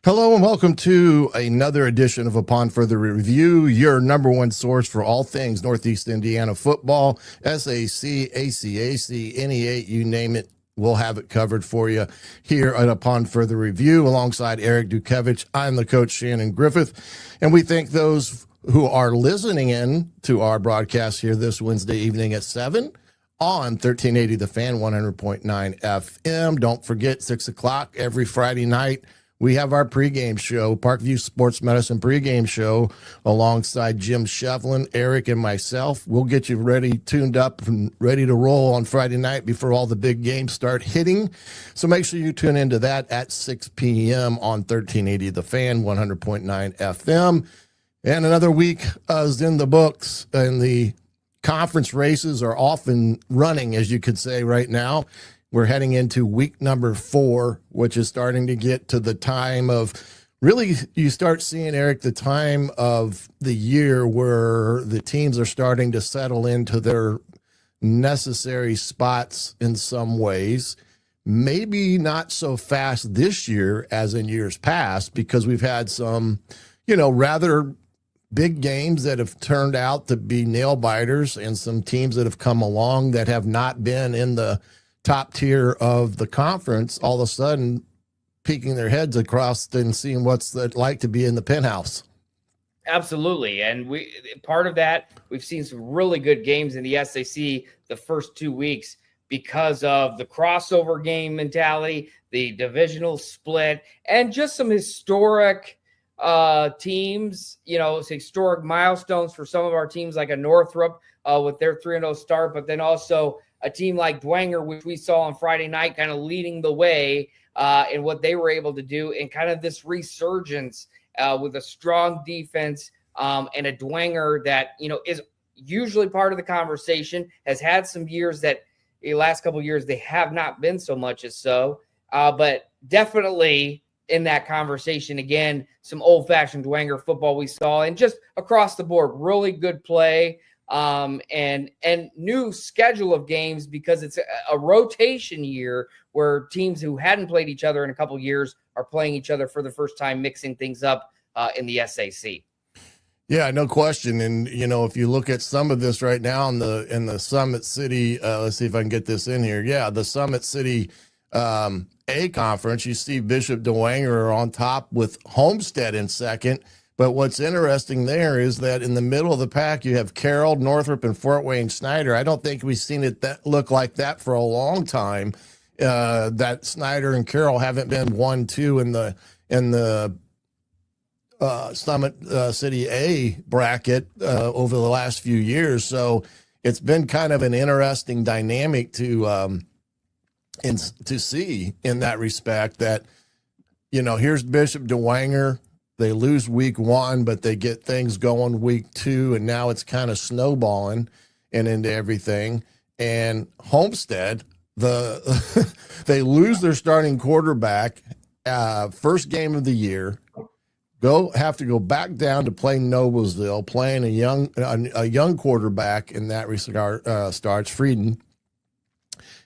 Hello and welcome to another edition of Upon Further Review, your number one source for all things Northeast Indiana football, SAC, ACAC, NE8, you name it. We'll have it covered for you here at Upon Further Review alongside Eric Dukevich. I'm the coach, Shannon Griffith, and we thank those who are listening in to our broadcast here this Wednesday evening at 7 on 1380 The Fan, 100.9 FM. Don't forget, 6 o'clock every Friday night, we have our pregame show, Parkview Sports Medicine pregame show, alongside Jim Shevlin, Eric, and myself. We'll get you ready, tuned up, and ready to roll on Friday night before all the big games start hitting. So make sure you tune into that at 6 p.m. on 1380 The Fan, 100.9 FM. And another week is in the books, and the conference races are off and running, as you could say right now. We're heading into week number 4, which is starting to get to the time of really, you start seeing, Eric, the time of the year where the teams are starting to settle into their necessary spots in some ways. Maybe not so fast this year as in years past, because we've had some, rather big games that have turned out to be nail biters, and some teams that have come along that have not been in the top tier of the conference, all of a sudden peeking their heads across and seeing what's it like to be in the penthouse. Absolutely. And part of that, we've seen some really good games in the SAC the first 2 weeks because of the crossover game mentality, the divisional split, and just some historic teams, historic milestones for some of our teams, like a Northrop with their 3-0 start, but then also a team like Dwenger, which we saw on Friday night, kind of leading the way in what they were able to do, and kind of this resurgence with a strong defense and a Dwenger that, is usually part of the conversation, has had some years that the last couple of years they have not been so much as so, but definitely in that conversation again, some old-fashioned Dwenger football we saw, and just across the board, really good play. And new schedule of games, because it's a rotation year where teams who hadn't played each other in a couple of years are playing each other for the first time, mixing things up in the SAC. Yeah, no question. And, if you look at some of this right now in the Summit City, let's see if I can get this in here. Yeah, the Summit City A conference, you see Bishop Dwenger on top with Homestead in second. But what's interesting there is that in the middle of the pack, you have Carroll, Northrop, and Fort Wayne Snyder. I don't think we've seen it look like that for a long time. That Snyder and Carroll haven't been 1-2 in the Summit City A bracket over the last few years. So it's been kind of an interesting dynamic to see in that respect. That here's Bishop Dwenger. They lose week 1, but they get things going week 2, and now it's kind of snowballing and into everything. And Homestead, they lose their starting quarterback, first game of the year, have to go back down to play Noblesville, playing a young quarterback in that regard, starts Frieden.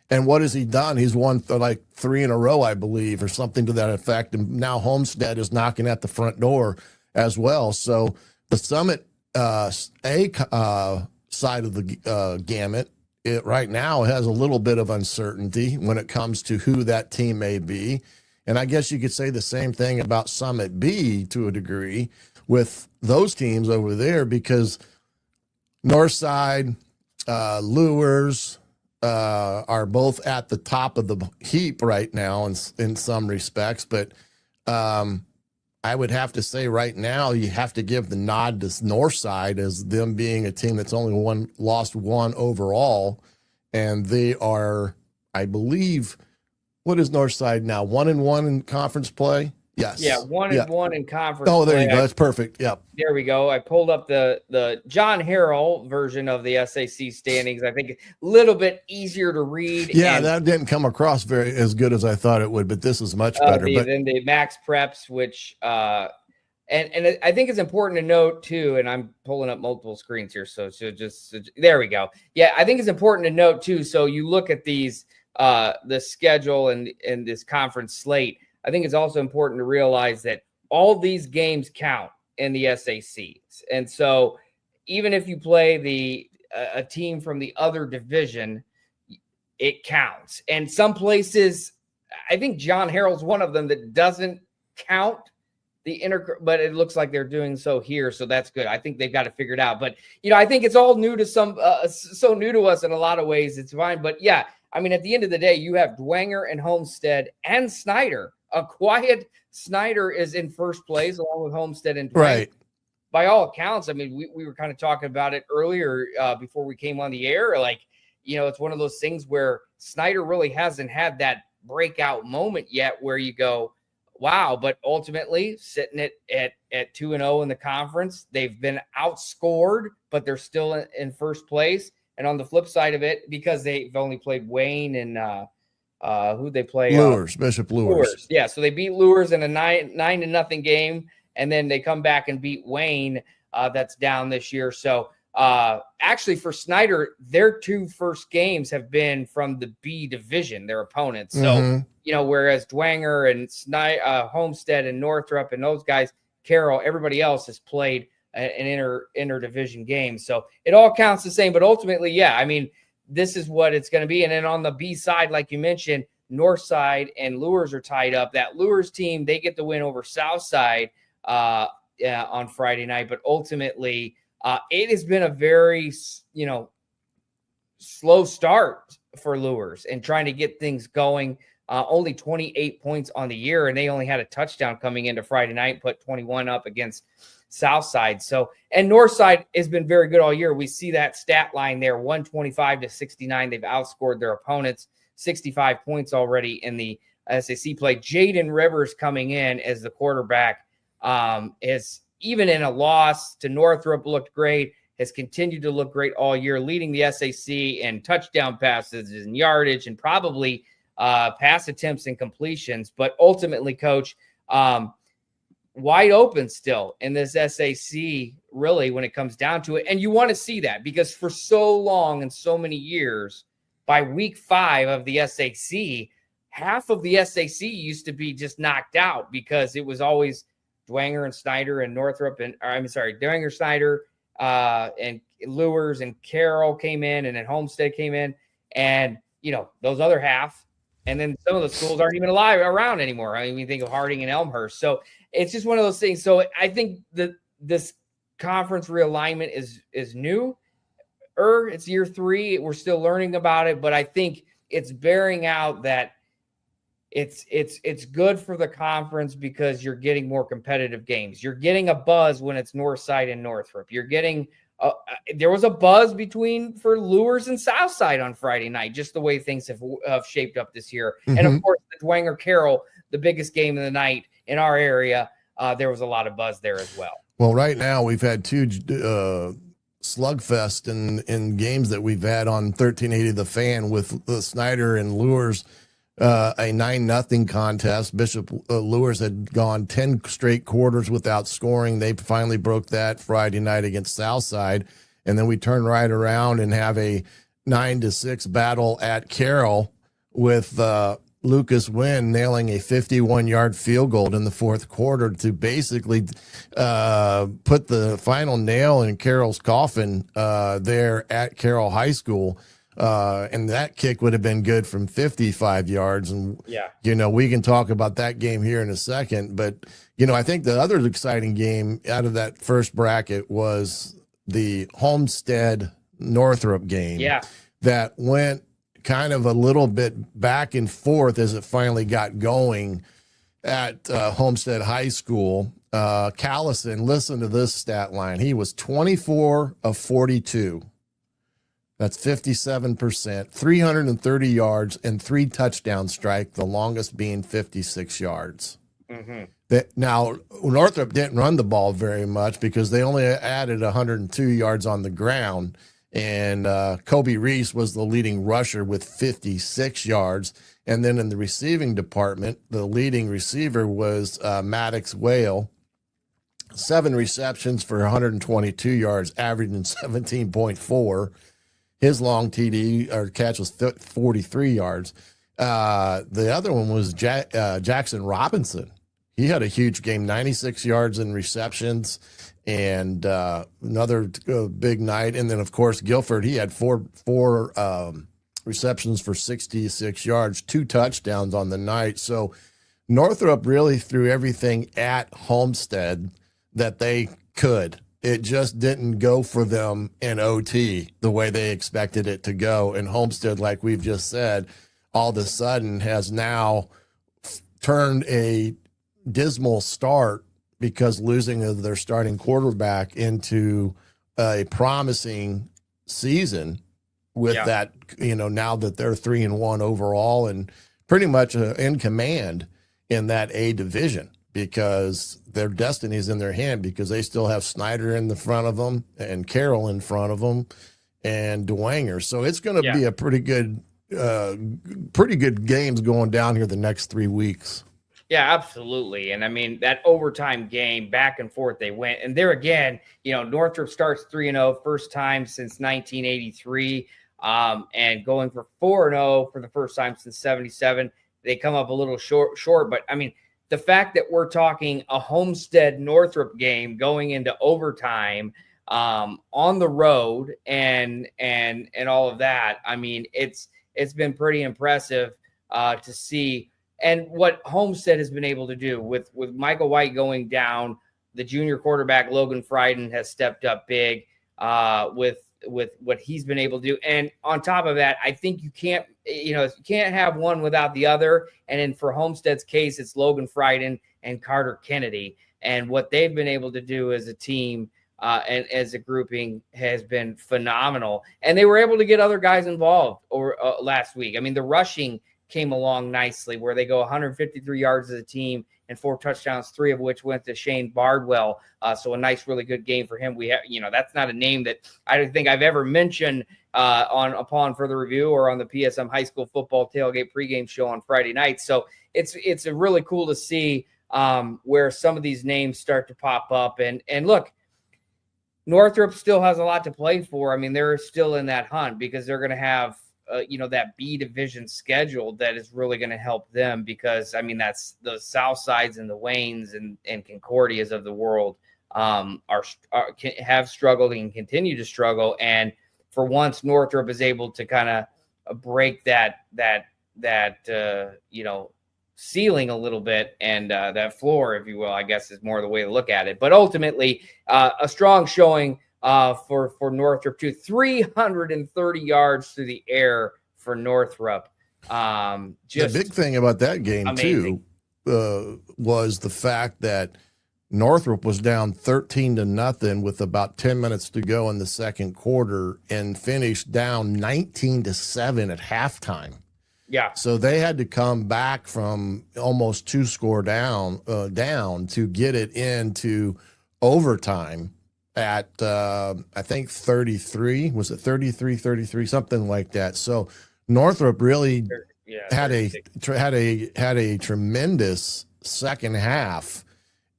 And what has he done? He's won like 3 in a row, I believe, or something to that effect. And now Homestead is knocking at the front door as well. So the Summit A side of the gamut, it right now has a little bit of uncertainty when it comes to who that team may be. And I guess you could say the same thing about Summit B to a degree with those teams over there, because Northside, Lures, are both at the top of the heap right now in some respects. But I would have to say right now, you have to give the nod to Northside as them being a team that's only lost one overall. And they are, I believe, what is Northside now? 1-1 in conference play? Yes. Yeah, 1-1 in conference. Oh, there you go. That's perfect. Yep. There we go. I pulled up the John Harrell version of the SAC standings. I think a little bit easier to read. Yeah, that didn't come across as good as I thought it would, but this is much better. Than the Max Preps, which and I think it's important to note too, and I'm pulling up multiple screens here, so there we go. Yeah, I think it's important to note too. So you look at these the schedule and this conference slate. I think it's also important to realize that all these games count in the SACs. And so even if you play a team from the other division, it counts. And some places, I think John Harrell's one of them that doesn't count but it looks like they're doing so here. So that's good. I think they've got to figure it out. But, I think it's all new to so new to us in a lot of ways. It's fine. But yeah, I mean, at the end of the day, you have Dwenger and Homestead and Snyder. A quiet Snyder is in first place along with Homestead and Dwenger. Right. By all accounts, I mean, we were kind of talking about it earlier before we came on the air. Like, it's one of those things where Snyder really hasn't had that breakout moment yet where you go, wow, but ultimately sitting at 2-0 in the conference, they've been outscored, but they're still in first place. And on the flip side of it, because they've only played Wayne and who'd they play? Luers, Bishop Luers. Yeah, so they beat Luers in a 9-0 game, and then they come back and beat Wayne. That's down this year. So actually, for Snyder, their 2 first games have been from the B division, their opponents. So whereas Dwenger and Homestead and Northrop and those guys, Carroll, everybody else has played an interdivision game. So it all counts the same. But ultimately, yeah, I mean, this is what it's going to be. And then on the B side, like you mentioned, Northside and Luers are tied up. That Luers team, they get the win over Southside on Friday night. But ultimately, it has been a very, slow start for Luers and trying to get things going. Only 28 points on the year, and they only had a touchdown coming into Friday night, put 21 up against Southside. So, and Northside has been very good all year. We see that stat line there, 125-69. They've outscored their opponents, 65 points already in the SAC play. Jaden Rivers coming in as the quarterback is even in a loss to Northrop looked great, has continued to look great all year, leading the SAC in touchdown passes and yardage and probably pass attempts and completions. But ultimately, Coach, wide open still in this SAC, really, when it comes down to it. And you want to see that because for so long and so many years, by week 5 of the SAC, half of the SAC used to be just knocked out because it was always Dwenger and Snyder and Northrop Dwenger, Snyder, and Luers and Carroll came in, and then Homestead came in, and those other half, and then some of the schools aren't even around anymore. I mean, you think of Harding and Elmhurst. So it's just one of those things. So I think that this conference realignment is new. It's year 3. We're still learning about it, but I think it's bearing out that it's good for the conference because you're getting more competitive games. You're getting a buzz when it's Northside and Northrop. You're getting there was a buzz for Luers and Southside on Friday night, just the way things have shaped up this year. Mm-hmm. And of course, the Dwenger Carroll, the biggest game of the night in our area, there was a lot of buzz there as well. Well, right now we've had 2 slugfest in games that we've had on 1380 The Fan with Snyder and Luers. A 9-0 contest. Bishop Luers had gone 10 straight quarters without scoring. They finally broke that Friday night against Southside. And then we turn right around and have a 9-6 battle at Carroll with Lucas Wynn nailing a 51-yard field goal in the 4th quarter to basically put the final nail in Carroll's coffin there at Carroll High School. And that kick would have been good from 55 yards. And, we can talk about that game here in a second. But, I think the other exciting game out of that first bracket was the Homestead Northrop game. Yeah. That went kind of a little bit back and forth as it finally got going at Homestead High School. Callison, listen to this stat line. He was 24 of 42. That's 57%, 330 yards, and 3 touchdown strike, the longest being 56 yards. Mm-hmm. Now, Northrop didn't run the ball very much because they only added 102 yards on the ground, and Kobe Reese was the leading rusher with 56 yards. And then in the receiving department, the leading receiver was Maddox Whale, 7 receptions for 122 yards, averaging 17.4. His long TD or catch was 43 yards. The other one was Jackson Robinson. He had a huge game, 96 yards in receptions, and another big night. And then, of course, Guilford, he had four receptions for 66 yards, 2 touchdowns on the night. So Northrop really threw everything at Homestead that they could. It just didn't go for them in OT the way they expected it to go. And Homestead, like we've just said, all of a sudden has now turned a dismal start because losing of their starting quarterback into a promising season with that, now that they're 3-1 overall and pretty much in command in that A division, because their destiny is in their hand, because they still have Snyder in the front of them and Carroll in front of them and Dwanger. So it's going to be a pretty good games going down here the next 3 weeks. Yeah, absolutely. And I mean, that overtime game, back and forth they went. And there again, Northrop starts 3-0, first time since 1983, and going for 4-0 for the first time since 77. They come up a little short. But I mean, the fact that we're talking a Homestead Northrop game going into overtime on the road and all of that, I mean, it's been pretty impressive to see. And what Homestead has been able to do with Michael White going down, the junior quarterback Logan Frieden has stepped up big with what he's been able to do. And on top of that, I think you can't have one without the other. And then for Homestead's case, it's Logan Frieden and Carter Kennedy. And what they've been able to do as a team and as a grouping has been phenomenal. And they were able to get other guys involved last week. I mean, the rushing came along nicely, where they go 153 yards as a team and 4 touchdowns, 3 of which went to Shane Bardwell. So a nice, really good game for him. We have, that's not a name that I don't think I've ever mentioned upon further review or on the PSM High School Football Tailgate pregame show on Friday night. So it's a really cool to see where some of these names start to pop up. And look, Northrop still has a lot to play for. I mean, they're still in that hunt because they're going to have that B division schedule that is really going to help them, because I mean, that's the South Sides and the Waynes and Concordias of the world have struggled and continue to struggle. And for once, Northrop is able to kind of break that ceiling a little bit, and that floor, if you will, I guess is more the way to look at it. But ultimately, a strong showing for Northrop too. 330 yards through the air for Northrop. Just the big thing about that game amazing. Too was the fact that Northrop was down 13-0 with about 10 minutes to go in the second quarter and finished down 19-7 at halftime. Yeah. So they had to come back from almost 2 score down to get it into overtime at I think 33. Was it 33, something like that? So Northrop really had a tremendous second half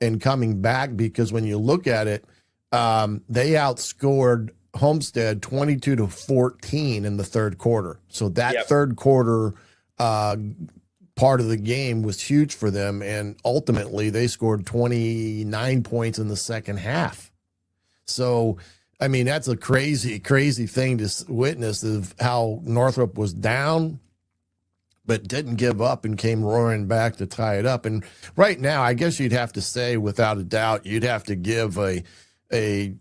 in coming back, because when you look at it, they outscored Homestead 22-14 in the third quarter. So that third quarter part of the game was huge for them, and ultimately they scored 29 points in the second half. So, I mean, that's a crazy, crazy thing to witness, of how Northrop was down but didn't give up and came roaring back to tie it up. And right now, I guess you'd have to say, without a doubt, you'd have to give a big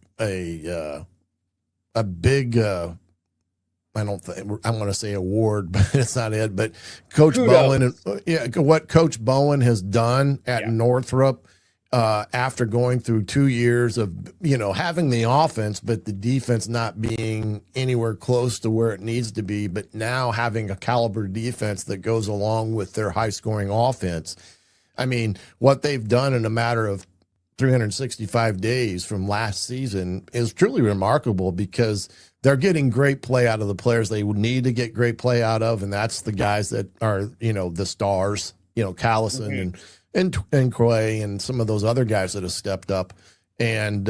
I don't think I'm going to say award, but it's not it. But Coach Bowen, what Coach Bowen has done at Northrop after going through 2 years of having the offense, but the defense not being anywhere close to where it needs to be, but now having a caliber defense that goes along with their high scoring offense. I mean, what they've done in a matter of 365 days from last season is truly remarkable, because they're getting great play out of the players they would need to get great play out of, and that's the guys that are the stars, Callison and Croy and some of those other guys that have stepped up. And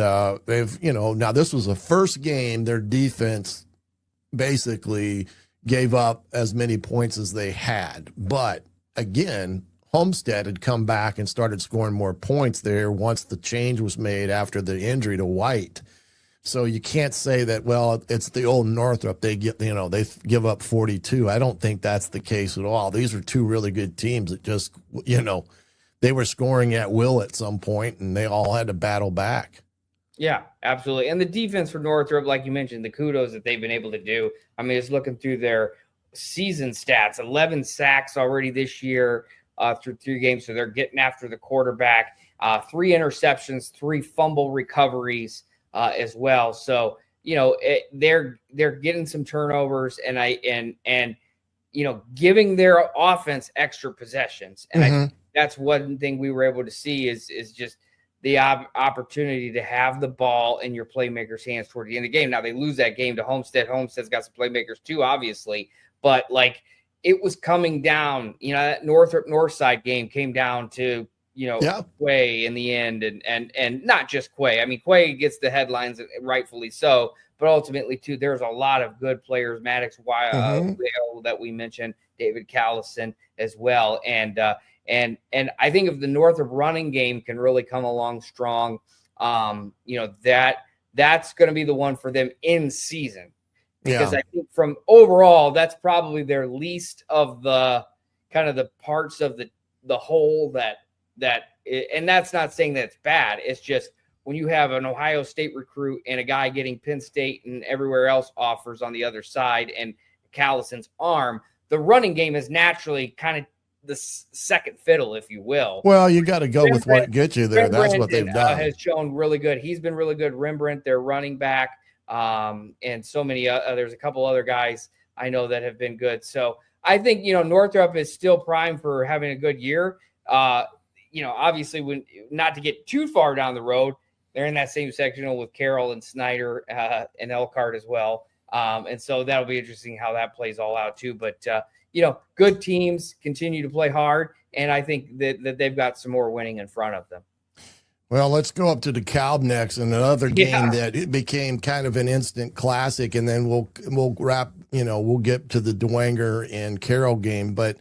they've now this was the first game their defense basically gave up as many points as they had. But again, Homestead had come back and started scoring more points there once the change was made after the injury to White. So you can't say that, well, it's the old Northrop. They give up 42. I don't think that's the case at all. These are two really good teams that just, they were scoring at will at some point and they all had to battle back. Yeah, absolutely. And the defense for Northrop, like you mentioned, the kudos that they've been able to do. I mean, just looking through their season stats, 11 sacks already this year through 3 games. So they're getting after the quarterback, 3 interceptions, 3 fumble recoveries as well. So, they're getting some turnovers and giving their offense extra possessions. And I think that's one thing we were able to see is just the opportunity to have the ball in your playmakers' hands toward the end of the game. Now they lose that game to Homestead. Homestead's got some playmakers too, obviously, but it was coming down. That Northrop Northside game came down to Quay in the end, and not just Quay. I mean, Quay gets the headlines, rightfully so, but ultimately too, there's a lot of good players. Maddox Whale that we mentioned, David Callison as well, and I think if the Northrop running game can really come along strong, that's going to be the one for them in season. Because I think from overall, that's probably their least of the kind of the parts of the whole and that's not saying that it's bad. It's just when you have an Ohio State recruit and a guy getting Penn State and everywhere else offers on the other side and Callison's arm, the running game is naturally kind of the second fiddle, if you will. Well, you got to go with what gets you there. Rembrandt that's what they've done. Has shown really good. He's been really good. Rembrandt, their running back, and so many there's a couple other guys I know that have been good. So I think Northrop is still primed for having a good year. Obviously, when not to get too far down the road, they're in that same sectional with Carroll and Snyder and Elkhart as well. And so that'll be interesting how that plays all out too. But good teams continue to play hard, and I think that they've got some more winning in front of them. Well, let's go up to DeKalb next, and another game that it became kind of an instant classic, and then we'll wrap. We'll get to the Dwenger and Carroll game, but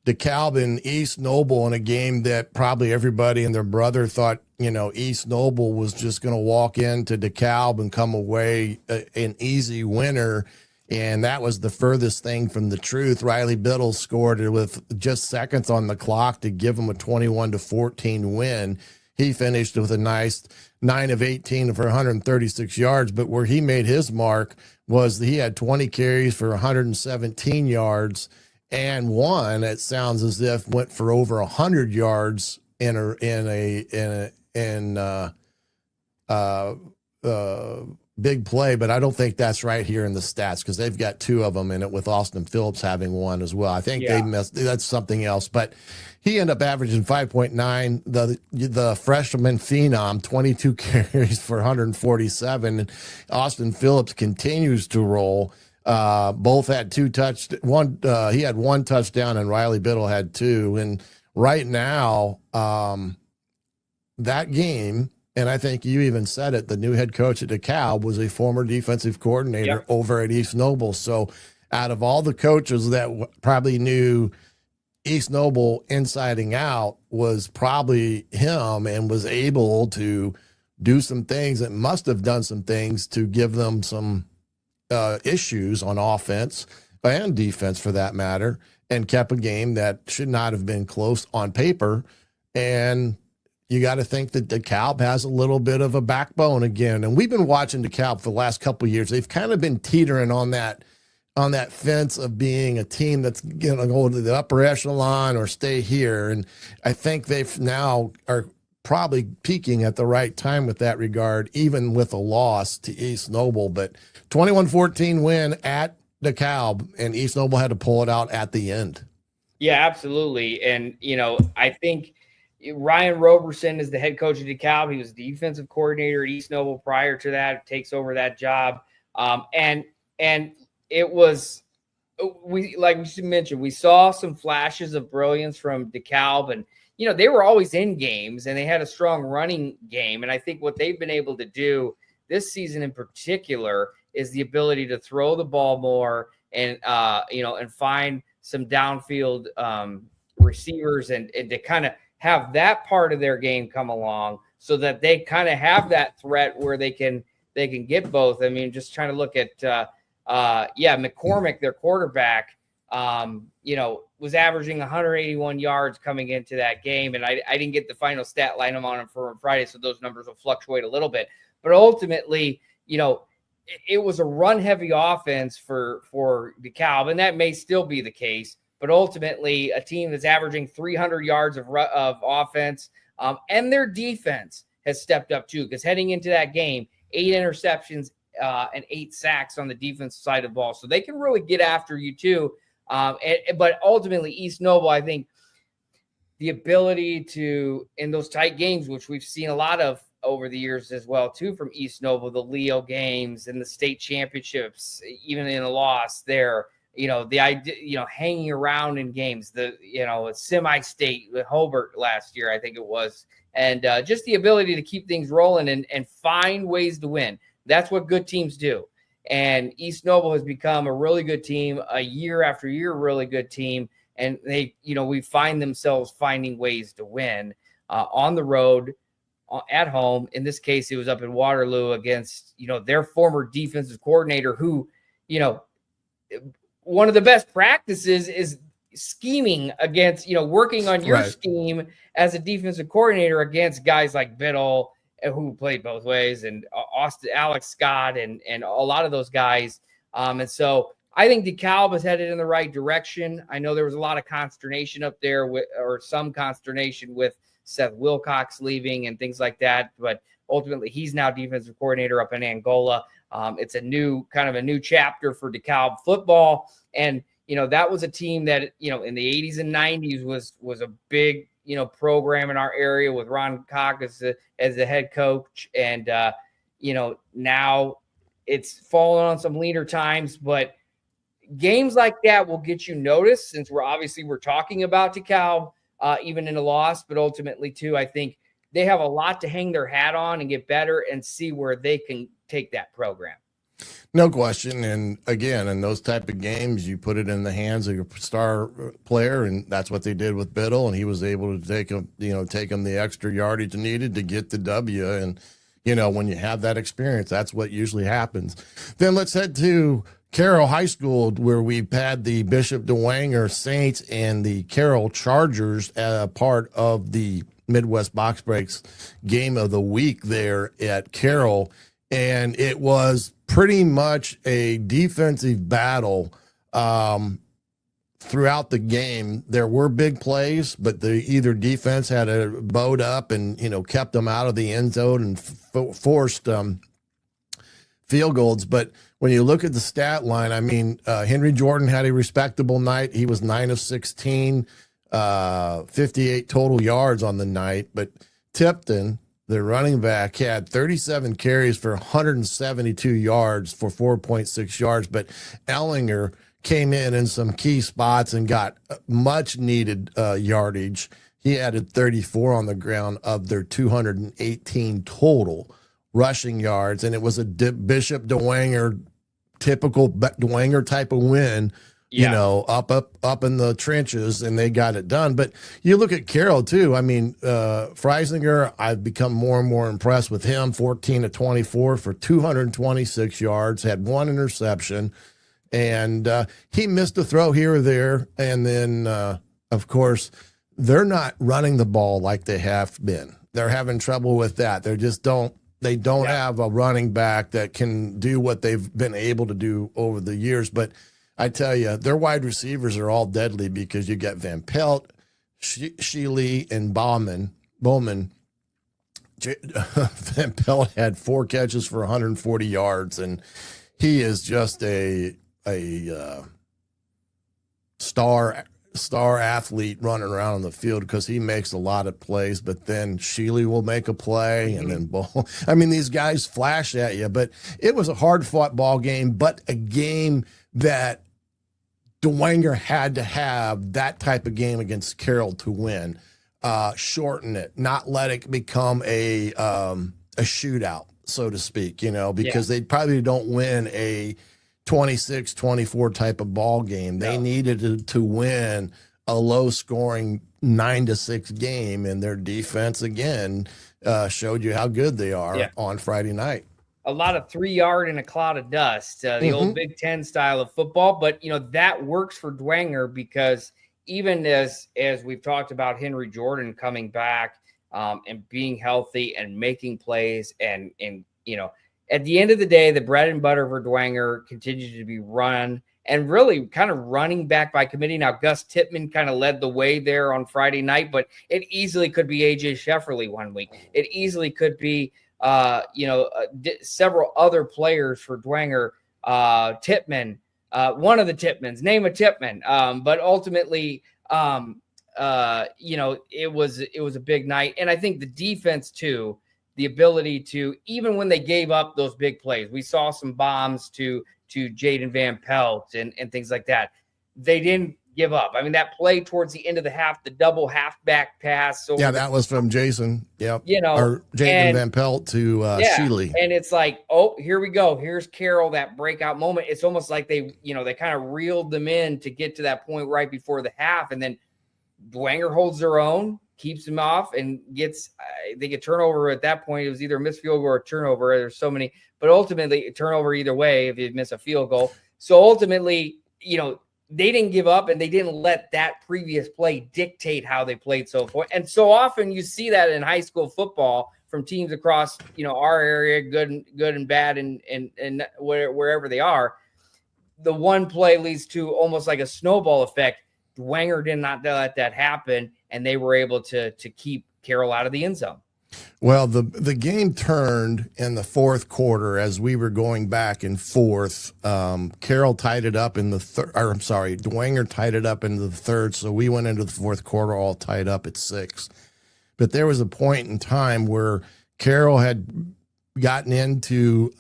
DeKalb and East Noble in a game that probably everybody and their brother thought East Noble was just going to walk into DeKalb and come away an easy winner. And that was the furthest thing from the truth. Riley Biddle scored with just seconds on the clock to give him a 21-14 win. He finished with a nice 9 of 18 for 136 yards. But where he made his mark was he had 20 carries for 117 yards and one. It sounds as if went for over 100 yards in a big play, but I don't think that's right here in the stats because they've got 2 of them in it with Austin Phillips having 1 as well. I think they missed. That's something else, but he ended up averaging 5.9. The freshman phenom, 22 carries for 147. And Austin Phillips continues to roll. Both had 2 touchdowns. He had 1 touchdown and Riley Biddle had 2. And right now, that game, and I think you even said it, the new head coach at DeKalb was a former defensive coordinator over at East Noble. So out of all the coaches that probably knew East Noble inside and out was probably him, and was able to do some things that must have done some things to give them some issues on offense and defense for that matter, and kept a game that should not have been close on paper. And you got to think that DeKalb has a little bit of a backbone again. And we've been watching DeKalb for the last couple of years. They've kind of been teetering on that fence of being a team that's going to go to the upper echelon or stay here. And I think they've now are probably peaking at the right time with that regard, even with a loss to East Noble. But 21-14 win at DeKalb, and East Noble had to pull it out at the end. Yeah, absolutely. And, I think Ryan Roberson is the head coach of DeKalb. He was defensive coordinator at East Noble prior to that, takes over that job. And it was, like we mentioned, we saw some flashes of brilliance from DeKalb, and, they were always in games and they had a strong running game. And I think what they've been able to do this season in particular is the ability to throw the ball more and and find some downfield receivers and to kind of have that part of their game come along so that they kind of have that threat where they can get both. I mean, just trying to look at McCormick, their quarterback, was averaging 181 yards coming into that game. And I didn't get the final stat line on him for Friday, so those numbers will fluctuate a little bit. But ultimately, it was a run-heavy offense for DeKalb, and that may still be the case. But ultimately, a team that's averaging 300 yards of offense, and their defense has stepped up too, because heading into that game, 8 interceptions and 8 sacks on the defensive side of the ball. So they can really get after you too. But ultimately, East Noble, I think the ability to, in those tight games, which we've seen a lot of over the years as well too, from East Noble, the Leo games and the state championships, even in a loss there, the idea, hanging around in games, semi-state with Hobart last year, I think it was, and just the ability to keep things rolling and find ways to win. That's what good teams do. And East Noble has become a really good team, a year after year, really good team. And they, we find themselves finding ways to win on the road, at home. In this case, it was up in Waterloo against, their former defensive coordinator who, one of the best practices is scheming against, working on your scheme as a defensive coordinator against guys like Biddle, who played both ways, and Alex Scott, and a lot of those guys. And so I think DeKalb is headed in the right direction. I know there was a lot of consternation up there some consternation with Seth Wilcox leaving and things like that. But ultimately, he's now defensive coordinator up in Angola. It's a new chapter for DeKalb football. And, that was a team that, in the 80s and 90s was a big, program in our area with Ron Cock as the head coach. And, now it's fallen on some leaner times, but games like that will get you noticed, since we're talking about DeKalb, even in a loss. But ultimately too, I think they have a lot to hang their hat on and get better and see where they can take that program. No question. And again, in those type of games, you put it in the hands of your star player, and that's what they did with Biddle, and he was able to take him the extra yardage needed to get the W. And, when you have that experience, that's what usually happens. Then let's head to Carroll High School, where we've had the Bishop Dwenger Saints and the Carroll Chargers part of the Midwest Box Breaks game of the week there at Carroll. And it was pretty much a defensive battle throughout the game. There were big plays, but either defense had a bowed up and, kept them out of the end zone and forced field goals. But when you look at the stat line, I mean, Henry Jordan had a respectable night. He was 9 of 16, 58 total yards on the night. But Tipton, the running back, had 37 carries for 172 yards for 4.6 yards. But Ellinger came in some key spots and got much needed yardage. He added 34 on the ground of their 218 total rushing yards. And it was a Bishop Dwenger, typical Dwenger type of win. Up in the trenches, and they got it done. But you look at Carroll too. I mean, Freisinger, I've become more and more impressed with him. 14 of 24 for 226 yards, had 1 interception, and he missed a throw here or there. And then, of course, they're not running the ball like they have been. They're having trouble with that. They don't have a running back that can do what they've been able to do over the years. But I tell you, their wide receivers are all deadly, because you got Van Pelt, Shealy, and Bowman. Van Pelt had 4 catches for 140 yards, and he is just a star athlete running around on the field, because he makes a lot of plays. But then Shealy will make a play, and then these guys flash at you. But it was a hard-fought ball game, but a game that Dwenger had to have that type of game against Carroll to win. Shorten it, not let it become a shootout, so to speak, because they probably don't win a 26-24 type of ball game. They No. needed to win a low scoring 9-6 game, and their defense again showed you how good they are Yeah. on Friday night. A lot of 3 yard in a cloud of dust, the old Big Ten style of football. But that works for Dwenger because even as we've talked about Henry Jordan coming back and being healthy and making plays, and at the end of the day, the bread and butter for Dwenger continues to be run and really kind of running back by committee. Now, Gus Tippmann kind of led the way there on Friday night, but it easily could be A.J. Shefferly one week. It easily could be several other players for Dwenger, Tippmann, one of the Tippmans, name a Tippmann. But ultimately, it was a big night. And I think the defense too, the ability to, even when they gave up those big plays, we saw some bombs to Jaden Van Pelt and things like that. They didn't give up. I mean, that play towards the end of the half, the double halfback pass. Yeah, that was from Jason. Yep. Or Jaden Van Pelt to Sheely. And it's like, oh, here we go. Here's Carroll, that breakout moment. It's almost like they kind of reeled them in to get to that point right before the half. And then Dwenger holds their own, keeps them off, and they get turnover at that point. It was either a missed field goal or a turnover. There's so many, but ultimately turnover either way if you miss a field goal. So ultimately, they didn't give up, and they didn't let that previous play dictate how they played so far. And so often you see that in high school football from teams across, our area, good and bad, and wherever they are. The one play leads to almost like a snowball effect. Dwenger did not let that happen, and they were able to keep Carroll out of the end zone. Well, the game turned in the fourth quarter as we were going back and forth. Carroll tied it up in the third. Dwenger tied it up into the third, so we went into the fourth quarter all tied up at 6. But there was a point in time where Carroll had gotten into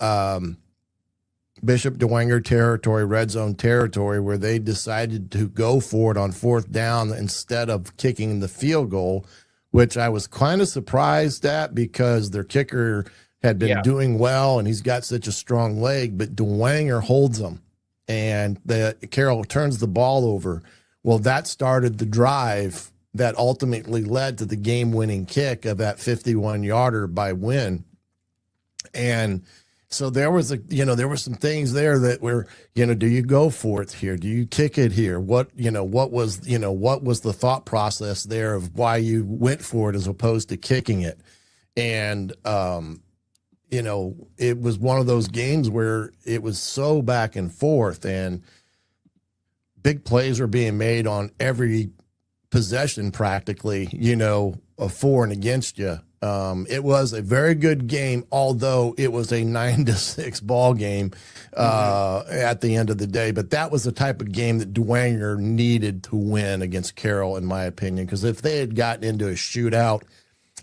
Bishop Dwenger territory, red zone territory, where they decided to go for it on fourth down instead of kicking the field goal, which I was kind of surprised at because their kicker had been doing well and he's got such a strong leg, but Dwenger holds them and Carroll turns the ball over. Well, that started the drive that ultimately led to the game-winning kick of that 51-yarder by Wynn. And so there was some things there that were, do you go for it here? Do you kick it here? What was the thought process there of why you went for it as opposed to kicking it? And, it was one of those games where it was so back and forth and big plays were being made on every possession practically, a for and against you. It was a very good game, although it was a 9-6 ball game at the end of the day. But that was the type of game that Dwenger needed to win against Carroll, in my opinion, because if they had gotten into a shootout,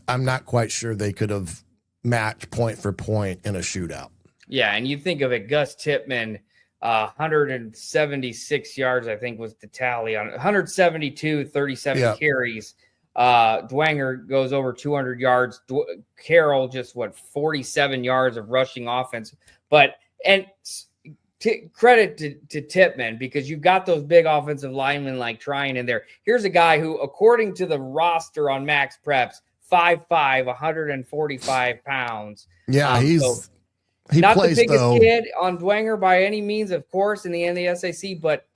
I'm not quite sure they could have matched point for point in a shootout. Yeah, and you think of it, Gus Tippmann, 176 yards, I think was the tally on it, 172, 37 carries. Dwenger goes over 200 yards. Carroll just 47 yards of rushing offense. But credit to Tippmann, because you've got those big offensive linemen like trying in there. Here's a guy who, according to the roster on Max Preps, 5'5", 145 pounds. Yeah, he not plays, the biggest though. kid on Dwenger by any means, of course, in the SAC, but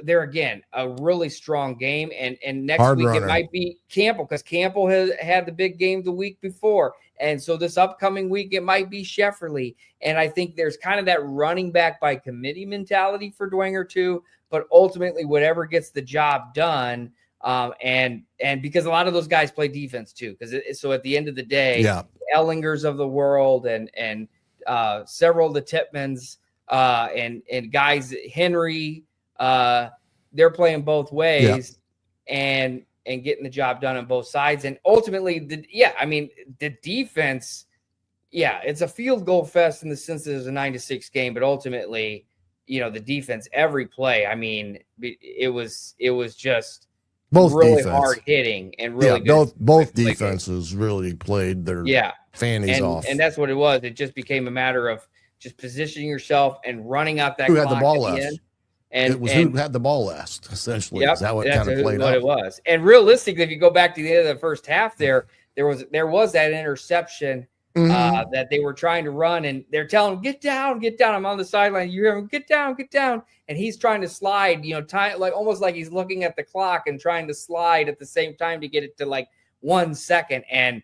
they're again a really strong game. And next Hard week runner. It might be Campbell, because Campbell has had the big game the week before, and so this upcoming week it might be Shefferly. And I think there's kind of that running back by committee mentality for Dwenger too. But ultimately, whatever gets the job done. And because a lot of those guys play defense too, so at the end of the day, Ellingers of the world and several of the Tippmans and guys, Henry, they're playing both ways and getting the job done on both sides. And ultimately, the defense, it's a field goal fest in the sense that it's a 9-6 game, but ultimately, the defense, every play, it was just both really defense. hard hitting and really good. Both defenses really played their fannies off. And that's what it was. It just became a matter of just positioning yourself and running out that Who clock had the ball at the last? end. And it was and who had the ball last, essentially. yep, Is that what that's kind of played what out? it was. And realistically, if you go back to the end of the first half, there was that interception that they were trying to run, and they're telling him, get down. I'm on the sideline. You hear him, get down. And he's trying to slide, time, like almost like he's looking at the clock and trying to slide at the same time to get it to like 1 second. And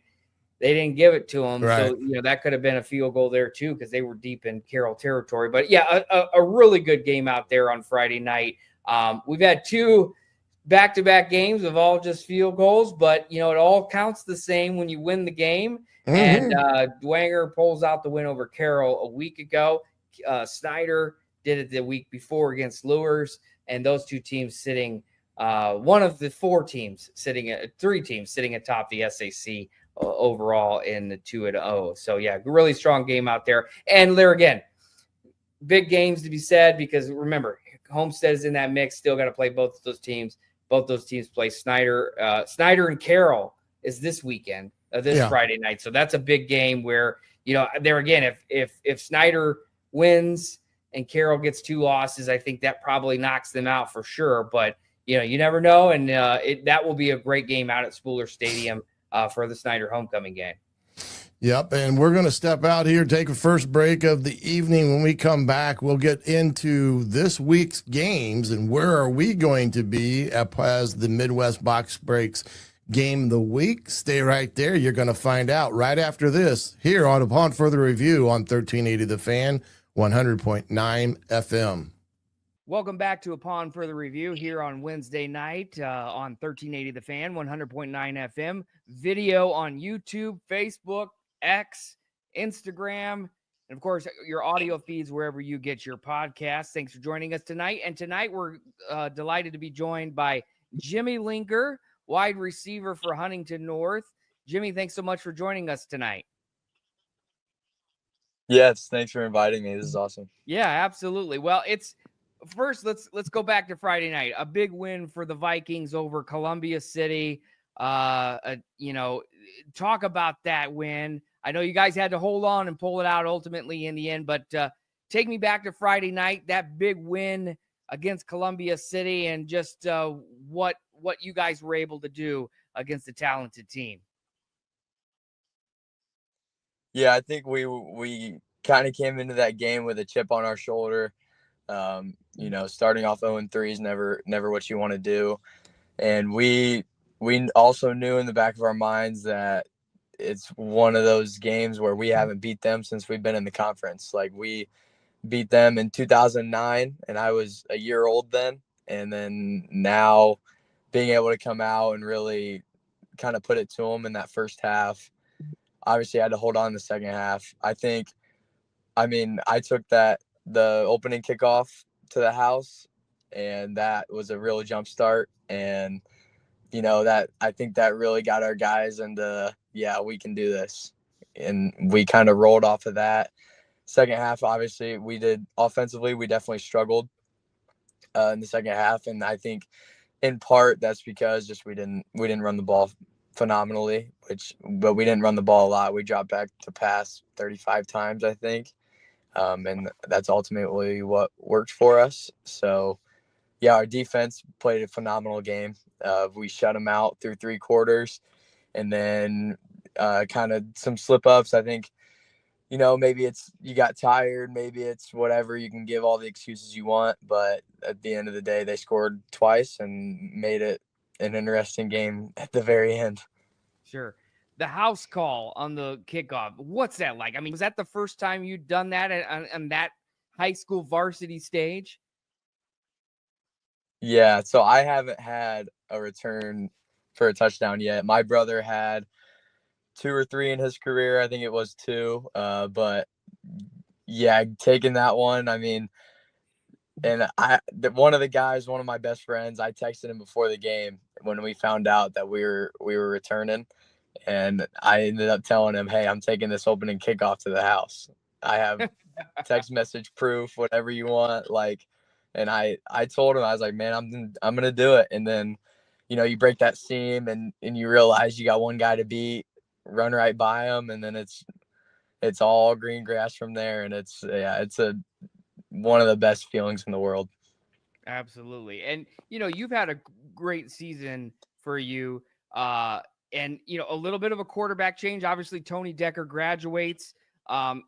they didn't give it to him. Right. So, that could have been a field goal there too, because they were deep in Carroll territory. But yeah, a really good game out there on Friday night. We've had 2 back-to-back games of all just field goals, but it all counts the same when you win the game. And Dwenger pulls out the win over Carroll a week ago. Snyder did it the week before against Lures, and those 2 teams sitting one of the 3 teams sitting atop the SAC overall in the 2-0. So yeah, really strong game out there. And there again, big games to be said, because remember, Homestead is in that mix. Still got to play both of those teams. Both those teams play Snyder and Carroll is this weekend, Friday night. So that's a big game where, there again, if Snyder wins and Carroll gets 2 losses, I think that probably knocks them out for sure. But, you never know. And that will be a great game out at Spooler Stadium for the Snyder homecoming game. Yep, and we're going to step out here, take a first break of the evening. When we come back, we'll get into this week's games and where are we going to be as the Midwest Box Breaks Game of the Week. Stay right there. You're going to find out right after this here on Upon Further Review on 1380 The Fan, 100.9 FM. Welcome back to Upon Further Review here on Wednesday night on 1380 The Fan, 100.9 FM. Video on YouTube, Facebook, X, Instagram, and of course, your audio feeds wherever you get your podcasts. Thanks for joining us tonight. And tonight we're delighted to be joined by Jimmy Linker, wide receiver for Huntington North. Jimmy, thanks so much for joining us tonight. Yes, thanks for inviting me. This is awesome. Yeah, absolutely. Well, first, let's go back to Friday night. A big win for the Vikings over Columbia City. Talk about that win. I know you guys had to hold on and pull it out ultimately in the end, but take me back to Friday night, that big win against Columbia City, and just what you guys were able to do against a talented team. Yeah, I think we kind of came into that game with a chip on our shoulder. Starting off 0-3 is never what you want to do. And we also knew in the back of our minds that it's one of those games where we haven't beat them since we've been in the conference. Like, we beat them in 2009 and I was a year old then. And then now being able to come out and really kind of put it to them in that first half, obviously I had to hold on in the second half. I took the opening kickoff to the house, and that was a real jump start. And, I think that really got our guys into, yeah, we can do this. And we kind of rolled off of that. Second half, obviously, we did offensively. We definitely struggled in the second half. And I think in part that's because just we didn't run the ball phenomenally, but we didn't run the ball a lot. We dropped back to pass 35 times, I think. And that's ultimately what worked for us. So, yeah, our defense played a phenomenal game. We shut them out through 3 quarters, and then kind of some slip-ups. I think, maybe it's you got tired, maybe it's whatever. You can give all the excuses you want, but at the end of the day, they scored twice and made it an interesting game at the very end. Sure. The house call on the kickoff, what's that like? I mean, was that the first time you'd done that on that high school varsity stage? Yeah, so I haven't had a return for a touchdown yet. My brother had 2 or 3 in his career. I think it was 2. But yeah, taking that one, I mean, and one of the guys, one of my best friends, I texted him before the game when we found out that we were returning. And I ended up telling him, hey, I'm taking this opening kickoff to the house. I have text message proof, whatever you want. And I told him, I was like, man, I'm going to do it. And then, you break that seam and you realize you got one guy to beat, run right by him. And then it's it's all green grass from there, and it's one of the best feelings in the world. Absolutely. And, you've had a great season for you. And, a little bit of a quarterback change. Obviously, Tony Decker graduates,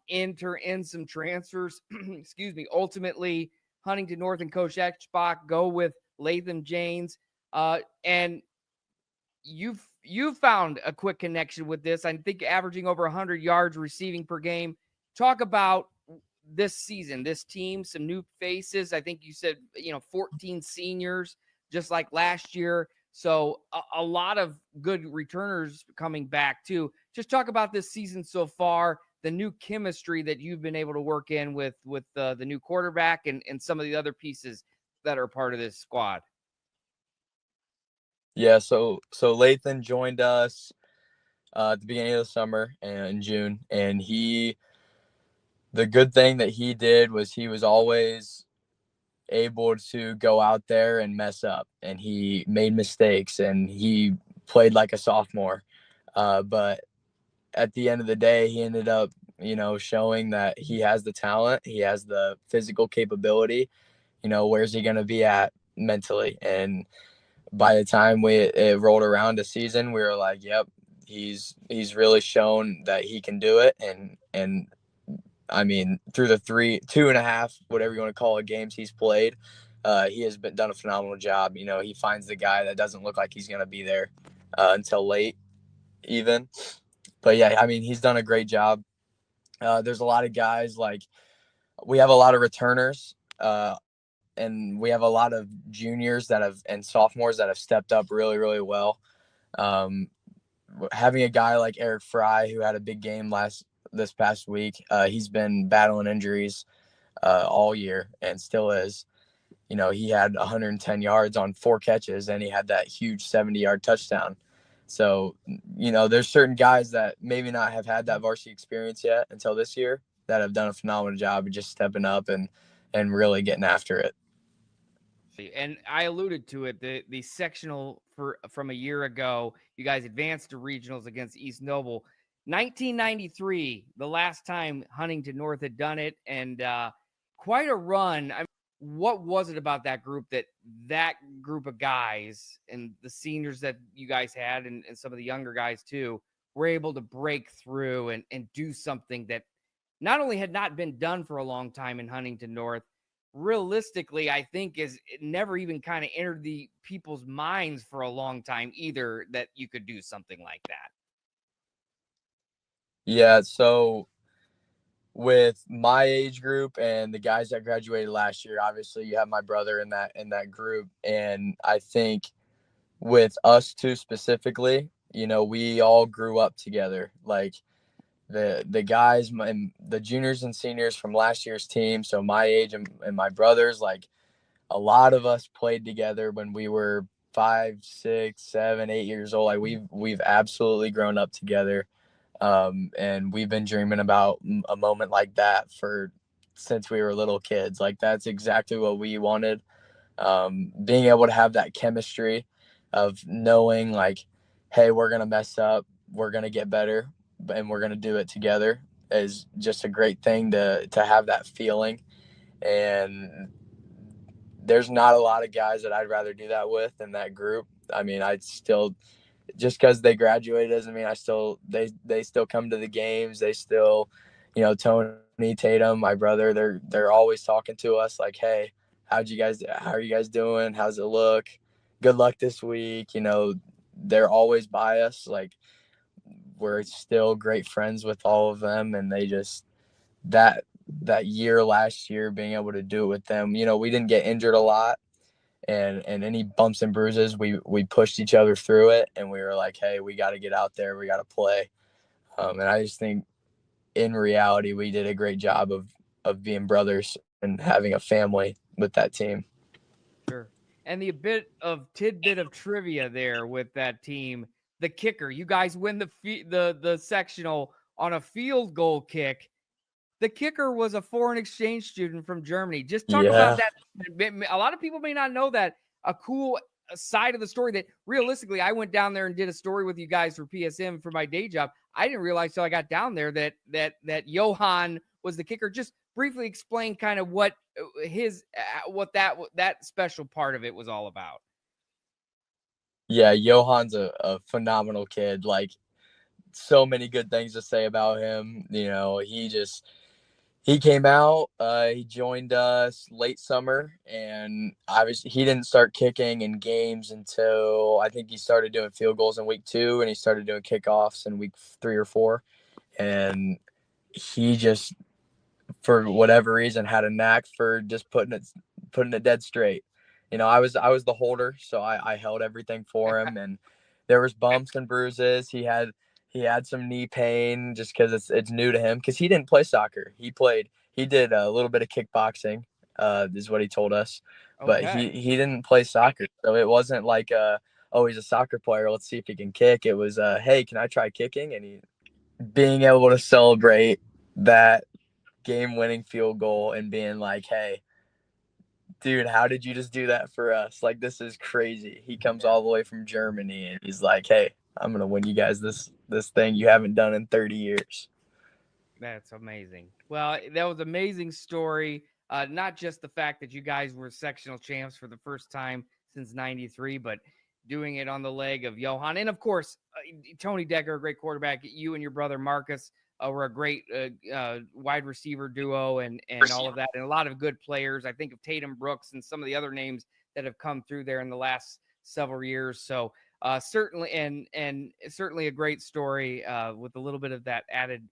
enter in some transfers. Excuse me. Ultimately, Huntington North and Coach Eschbach go with Latham James. And you've found a quick connection with this. I think averaging over 100 yards receiving per game. Talk about this season, this team, some new faces. I think you said, 14 seniors, just like last year. So a lot of good returners coming back too. Just talk about this season so far, the new chemistry that you've been able to work in with the new quarterback and some of the other pieces that are part of this squad. Yeah, so Lathan joined us at the beginning of the summer and in June, and the good thing that he did was he was always able to go out there and mess up, and he made mistakes, and he played like a sophomore. But at the end of the day, he ended up, showing that he has the talent, he has the physical capability. Where's he going to be at mentally? And by the time it rolled around the season, we were like, yep, he's really shown that he can do it. And I mean, through the 2.5, whatever you want to call it, games he's played, he has done a phenomenal job. He finds the guy that doesn't look like he's going to be there until late even. But yeah, I mean, he's done a great job. There's a lot of guys, like we have a lot of returners, and we have a lot of juniors and sophomores that have stepped up really, really well. Having a guy like Eric Fry, who had a big game this past week, he's been battling injuries all year and still is. He had 110 yards on 4 catches, and he had that huge 70-yard touchdown. So, there's certain guys that maybe not have had that varsity experience yet until this year that have done a phenomenal job of just stepping up and really getting after it. And I alluded to it, the sectional from a year ago, you guys advanced to regionals against East Noble. 1993, the last time Huntington North had done it, and quite a run. I mean, what was it about that group of guys and the seniors that you guys had and some of the younger guys too were able to break through and do something that not only had not been done for a long time in Huntington North, realistically, I think it never even kind of entered the people's minds for a long time either, that you could do something like that. Yeah, so with my age group and the guys that graduated last year, obviously you have my brother in that group, and I think with us two specifically, we all grew up together. Like the guys and the juniors and seniors from last year's team, so my age and my brothers, like a lot of us played together when we were 5, 6, 7, 8 years old. Like we've absolutely grown up together. And we've been dreaming about a moment like that since we were little kids. Like that's exactly what we wanted. Being able to have that chemistry of knowing like, hey, we're going to mess up, we're going to get better, and we're going to do it together is just a great thing to have that feeling. And there's not a lot of guys that I'd rather do that with in that group. I mean, just because they graduated doesn't mean they still come to the games. They still, Tony Tatum, my brother, they're always talking to us like, hey, how are you guys doing? How's it look? Good luck this week. They're always by us. Like we're still great friends with all of them. And they just, that year, last year, being able to do it with them, we didn't get injured a lot. And any bumps and bruises, we pushed each other through it, and we were like, hey, we got to get out there, we got to play. And I just think in reality, we did a great job of being brothers and having a family with that team. Sure. And the tidbit of trivia there with that team, the kicker, you guys win the sectional on a field goal kick. The kicker was a foreign exchange student from Germany. Just talk about that. A lot of people may not know that. A cool a side of the story that realistically, I went down there and did a story with you guys for PSM for my day job. I didn't realize till I got down there that Johan was the kicker. Just briefly explain kind of what that special part of it was all about. Yeah, Johan's a phenomenal kid. Like, so many good things to say about him. You know, he came out, he joined us late summer, and he didn't start kicking in games until I think he started doing field goals in week 2, and he started doing kickoffs in week 3 or 4. And he just, for whatever reason, had a knack for just putting it dead straight. You know, I was the holder, so I held everything for him, and there was bumps and bruises. He had some knee pain just because it's new to him, because he didn't play soccer. He did a little bit of kickboxing, is what he told us. But he didn't play soccer. So it wasn't like, he's a soccer player, let's see if he can kick. It was, hey, can I try kicking? And being able to celebrate that game-winning field goal and being like, hey, dude, how did you just do that for us? Like, this is crazy. He comes all the way from Germany, and he's like, hey, I'm going to win you guys this thing you haven't done in 30 years. That's amazing. Well, that was an amazing story. Not just the fact that you guys were sectional champs for the first time since 93, but doing it on the leg of Johan. And, of course, Tony Decker, a great quarterback. You and your brother Marcus were a great wide receiver duo and all of that. And a lot of good players. I think of Tatum Brooks and some of the other names that have come through there in the last several years. So, certainly, and certainly a great story with a little bit of that added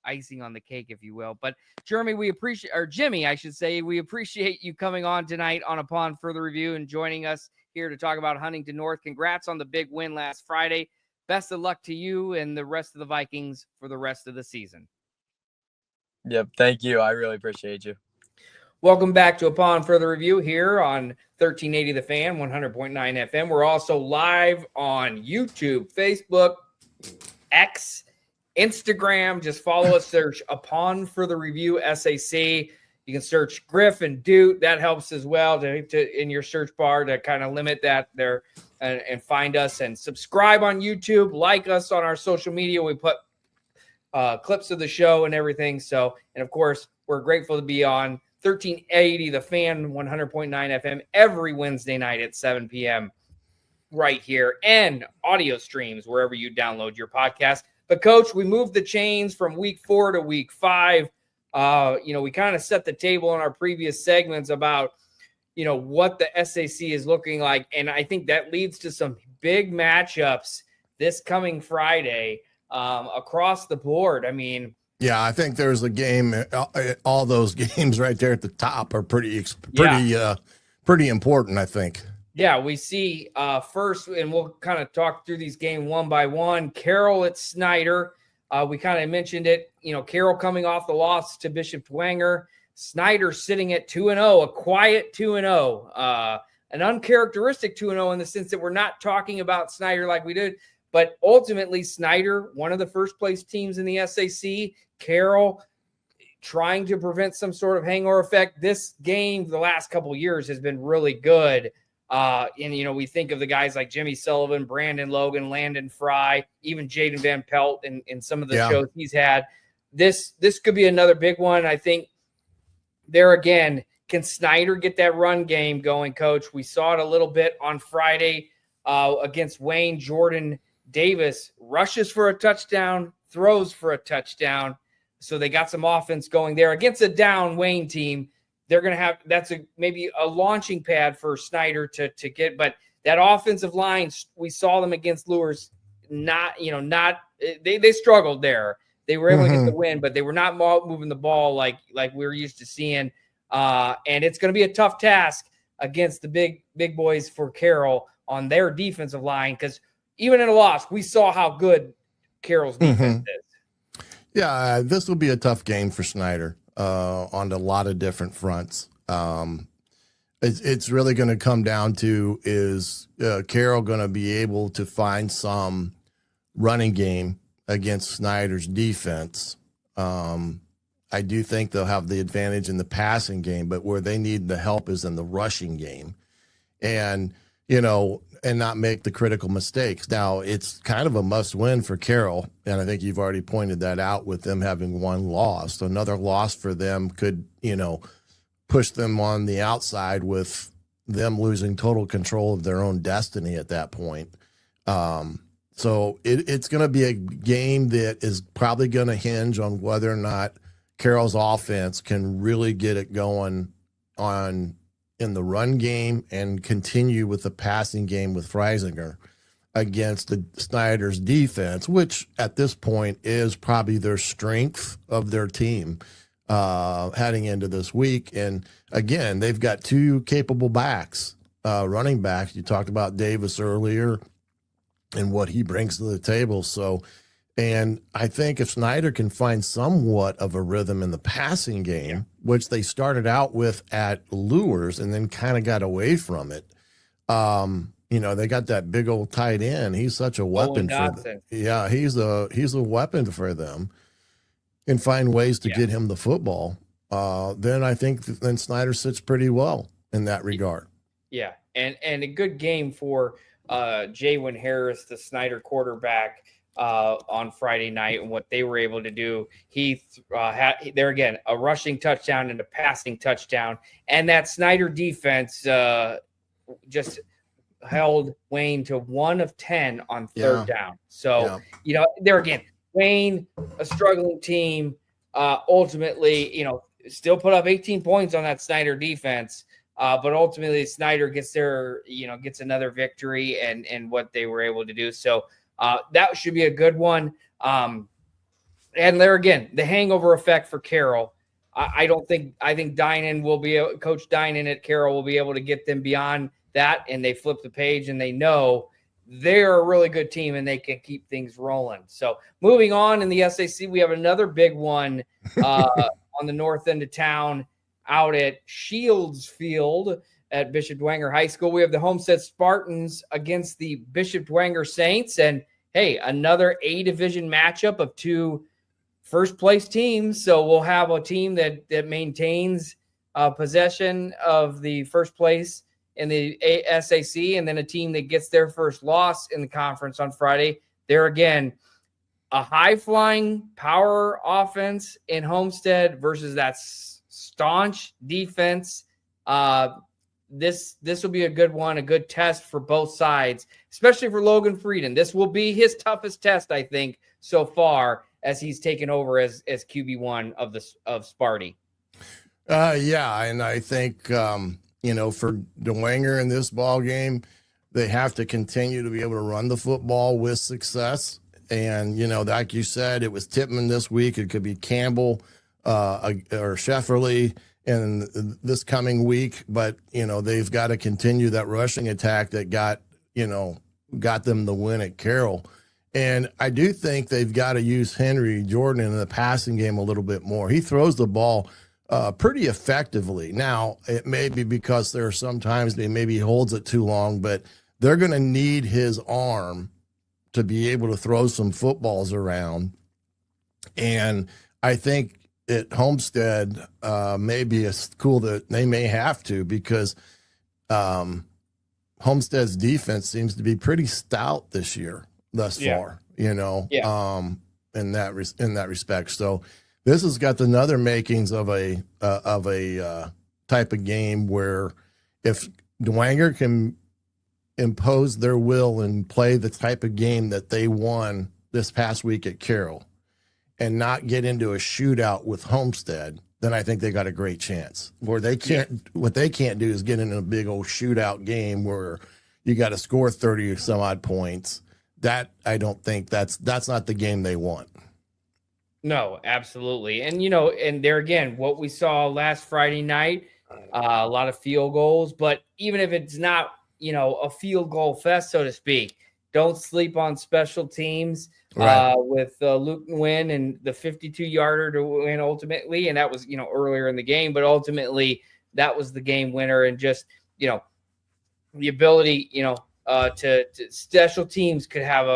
icing on the cake, if you will. But Jimmy, I should say, we appreciate you coming on tonight on Upon Further Review and joining us here to talk about Huntington North. Congrats on the big win last Friday. Best of luck to you and the rest of the Vikings for the rest of the season. Yep, thank you. I really appreciate you. Welcome back to Upon Further Review here on 1380 The Fan, 100.9 FM. We're also live on YouTube, Facebook, X, Instagram. Just follow us, search Upon Further Review SAC. You can search Griff and Dude. That helps as well to in your search bar to kind of limit that there and find us, and subscribe on YouTube. Like us on our social media. We put clips of the show and everything. So, and of course, we're grateful to be on 1380 The Fan, 100.9 FM every Wednesday night at 7 p.m. right here, and audio streams wherever you download your podcast. But, Coach, we moved the chains from week 4 to week 5. We kind of set the table in our previous segments about, what the SAC is looking like. And I think that leads to some big matchups this coming Friday across the board. I mean, yeah, I think there's a game. All those games right there at the top are pretty important, I think. Yeah, we see first, and we'll kind of talk through these games one by one. Carroll at Snyder. We kind of mentioned it. Carroll coming off the loss to Bishop Dwenger. Snyder sitting at 2-0, a quiet 2-0, an uncharacteristic 2-0 in the sense that we're not talking about Snyder like we did. But ultimately, Snyder, one of the first place teams in the SAC, Carroll trying to prevent some sort of hangover effect. This game, the last couple of years, has been really good. We think of the guys like Jimmy Sullivan, Brandon Logan, Landon Fry, even Jaden Van Pelt in some of the shows he's had. This could be another big one. I think there again, can Snyder get that run game going, Coach? We saw it a little bit on Friday against Wayne. Jordan Davis rushes for a touchdown, throws for a touchdown. So they got some offense going there against a down Wayne team. They're going to have, that's maybe a launching pad for Snyder to get, but that offensive line, we saw them against Lures, they struggled there. They were able to get the win, but they were not moving the ball like we were used to seeing. And it's going to be a tough task against the big boys for Carroll on their defensive line, because even in a loss, we saw how good Carroll's defense is. Yeah, this will be a tough game for Snyder on a lot of different fronts. It's really going to come down to, is Carroll going to be able to find some running game against Snyder's defense? I do think they'll have the advantage in the passing game, but where they need the help is in the rushing game. And and not make the critical mistakes. Now, it's kind of a must win for Carroll. And I think you've already pointed that out with them having one loss. Another loss for them could, push them on the outside with them losing total control of their own destiny at that point. So it's going to be a game that is probably going to hinge on whether or not Carroll's offense can really get it going in the run game and continue with the passing game with Freisinger against the Snyder's defense, which at this point is probably their strength of their team heading into this week. And again, they've got two capable backs, running backs. You talked about Davis earlier and what he brings to the table. And I think if Snyder can find somewhat of a rhythm in the passing game, which they started out with at Lures and then kind of got away from it, they got that big old tight end. He's such a weapon for them. Yeah, he's a weapon for them, and find ways to get him the football. Then I think then Snyder sits pretty well in that regard. Yeah, and a good game for Jaywin Harris, the Snyder quarterback, on Friday night, and what they were able to do. He had there again a rushing touchdown and a passing touchdown, and that Snyder defense just held Wayne to 1 of 10 on third down. So there again, Wayne, a struggling team, ultimately still put up 18 points on that Snyder defense. But ultimately Snyder gets gets another victory and what they were able to do. So that should be a good one. And there again, the hangover effect for Carroll. I think Coach Dinan at Carroll will be able to get them beyond that, and they flip the page and they know they're a really good team and they can keep things rolling. So moving on in the SAC, we have another big one on the north end of town out at Shields Field at Bishop Dwenger High School. We have the Homestead Spartans against the Bishop Dwenger Saints. And hey, another A division matchup of two first place teams. So we'll have a team that maintains possession of the first place in the SAC, and then a team that gets their first loss in the conference on Friday. There again, a high-flying power offense in Homestead versus that staunch defense. This will be a good one, a good test for both sides, especially for Logan Frieden. This will be his toughest test, I think, so far as he's taken over as QB1 of Sparty. And I think for Dwenger in this ball game, they have to continue to be able to run the football with success. And like you said, it was Tippmann this week. It could be Campbell or Shefferly in this coming week, but they've got to continue that rushing attack that got them the win at Carroll. And I do think they've got to use Henry Jordan in the passing game a little bit more. He throws the ball pretty effectively. Now, it may be because there are sometimes maybe he holds it too long, but they're going to need his arm to be able to throw some footballs around. And I think at Homestead, maybe it's cool that they may have to, because Homestead's defense seems to be pretty stout this year thus far, in that respect. So this has got another makings of a type of game where if Dwenger can impose their will and play the type of game that they won this past week at Carroll and not get into a shootout with Homestead, then I think they got a great chance. What they can't do is get in a big old shootout game where you got to score 30 or some odd points. That I don't think that's not the game they want. No, absolutely. And, and there again, what we saw last Friday night, a lot of field goals, but even if it's not, a field goal fest, so to speak, don't sleep on special teams with Luke Nguyen and the 52-yarder to win ultimately. And that was, earlier in the game, but ultimately that was the game winner. And just, the ability, to special teams could have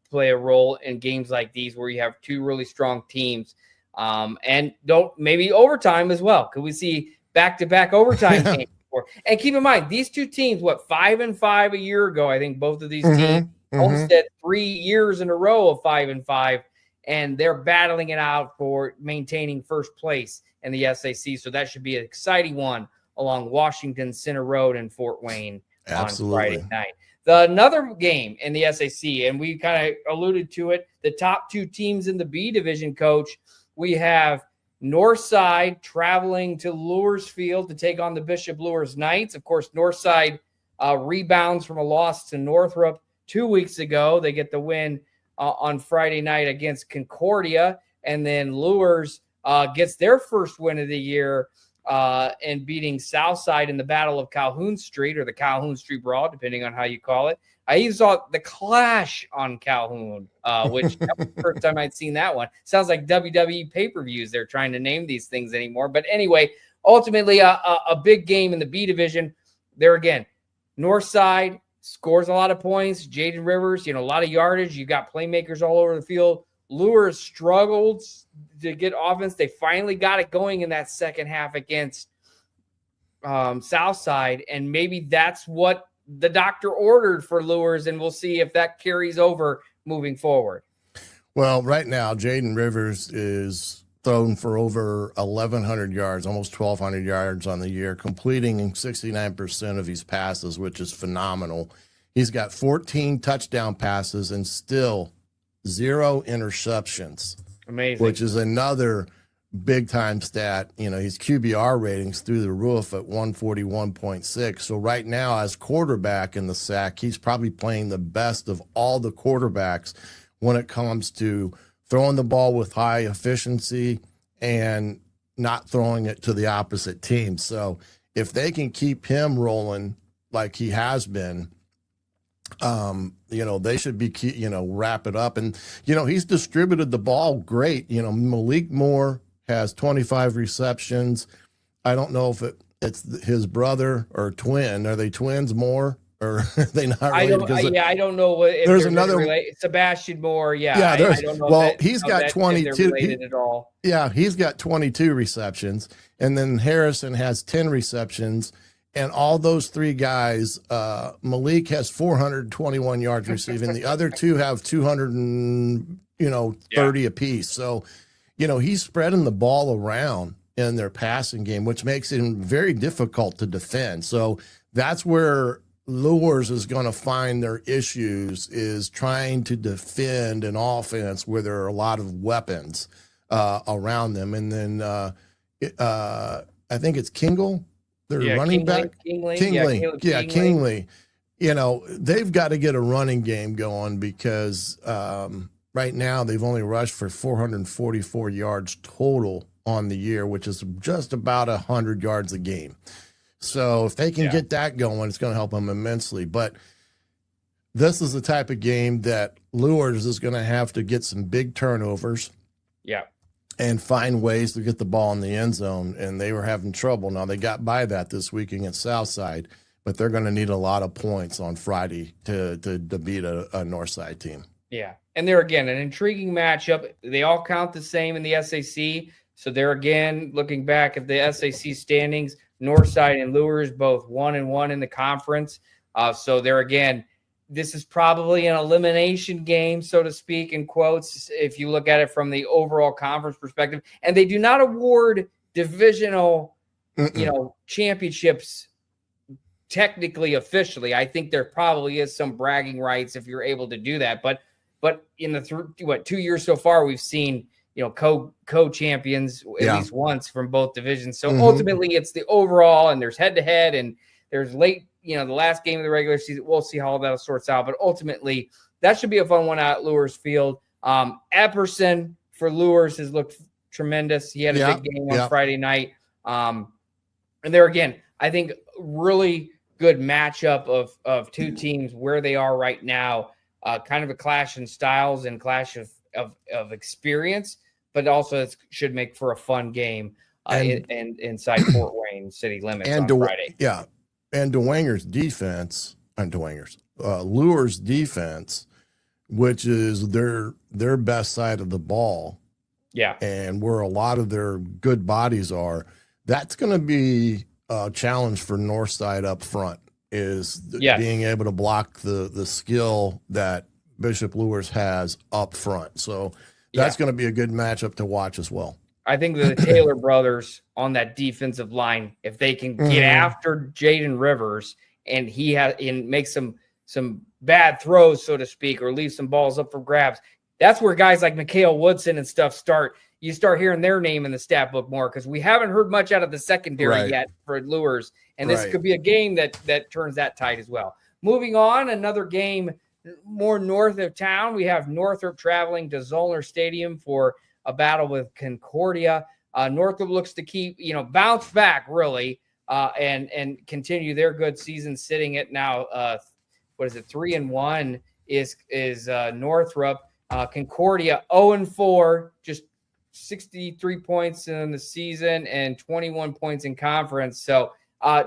play a role in games like these where you have two really strong teams, and maybe overtime as well. Could we see back-to-back overtime games for. And keep in mind, these two teams, 5-5 a year ago, I think both of these Mhm, teams, mhm. Homestead 3 years in a row of 5-5, and they're battling it out for maintaining first place in the SAC. So that should be an exciting one along Washington Center Road in Fort Wayne Absolutely. on Friday night. Another game in the SAC, and we kind of alluded to it, the top two teams in the B division, Coach, we have Northside traveling to Lures Field to take on the Bishop Lures Knights. Of course, Northside rebounds from a loss to Northrop 2 weeks ago. They get the win on Friday night against Concordia, and then Lures gets their first win of the year and beating Southside in the Battle of Calhoun Street, or the Calhoun Street Brawl, depending on how you call it. I even saw the Clash on Calhoun, which that was the first time I'd seen that one. Sounds like WWE pay-per-views they're trying to name these things anymore. But anyway, ultimately a big game in the B division. There again, Northside scores a lot of points. Jaden Rivers, a lot of yardage. You got playmakers all over the field. Lures struggled to get offense. They finally got it going in that second half against Southside, and maybe that's what the doctor ordered for Lures, and we'll see if that carries over moving forward. Well, right now, Jaden Rivers is thrown for over 1,100 yards, almost 1,200 yards on the year, completing 69% of his passes, which is phenomenal. He's got 14 touchdown passes and still 0 interceptions. Amazing. Which is another big time stat. His QBR ratings through the roof at 141.6. So right now, as quarterback in the SAC, he's probably playing the best of all the quarterbacks when it comes to throwing the ball with high efficiency and not throwing it to the opposite team. So if they can keep him rolling like he has been, they should be, wrap it up. And, he's distributed the ball great. Malik Moore has 25 receptions. I don't know if it's his brother or twin. Are they twins, Moore? Or are they not related? I don't know if there's another Sebastian Moore. Yeah. I don't know. Well, he's got 22 at all. Yeah, he's got 22 receptions, and then Harrison has 10 receptions. And all those three guys, Malik has 421 yards receiving. The other two have 230 apiece. So, he's spreading the ball around in their passing game, which makes it very difficult to defend. So that's where Lures is going to find their issues, is trying to defend an offense where there are a lot of weapons around them. And then I think it's Kingle. Their running back, Kingley. They've got to get a running game going because right now they've only rushed for 444 yards total on the year, which is just about 100 yards a game. So if they can get that going, it's going to help them immensely. But this is the type of game that Lures is going to have to get some big turnovers. Yeah. And find ways to get the ball in the end zone, and they were having trouble. Now, they got by that this week against Southside, but they're going to need a lot of points on Friday to beat a Northside team. Yeah, and they're, again, an intriguing matchup. They all count the same in the SAC, so they're, again, looking back at the SAC standings, Northside and Lures both 1-1 in the conference. So they're, again, this is probably an elimination game, so to speak, in quotes, if you look at it from the overall conference perspective. And they do not award divisional, championships technically, officially. I think there probably is some bragging rights if you're able to do that. But in the 2 years so far, we've seen, co-champions at least once from both divisions. So ultimately, it's the overall, and there's head-to-head, and there's late, the last game of the regular season. We'll see how that sorts out. But ultimately, that should be a fun one out at Lures Field. Epperson for Lures has looked tremendous. He had a big game on Friday night. And there again, I think really good matchup of two teams where they are right now. Kind of a clash in styles and clash of experience, but also it should make for a fun game inside Fort Wayne city limits on Friday. Yeah. And Dewangers defense, Lures defense, which is their best side of the ball. Yeah. And where a lot of their good bodies are, that's going to be challenge for Northside up front is Yes. being able to block the skill that Bishop Lures has up front. So that's going to be a good matchup to watch as well. I think the Taylor brothers on that defensive line, if they can get after Jaden Rivers and make some bad throws, so to speak, or leave some balls up for grabs, that's where guys like Mikhail Woodson and stuff start. You start hearing their name in the stat book more because we haven't heard much out of the secondary yet for Lures. And this could be a game that turns that tide as well. Moving on, another game more north of town. We have Northrop traveling to Zollner Stadium for a battle with Concordia. Northrop looks to keep, bounce back really and continue their good season, sitting at now, 3-1 is Northrop. Concordia 0-4, just 63 points in the season and 21 points in conference. So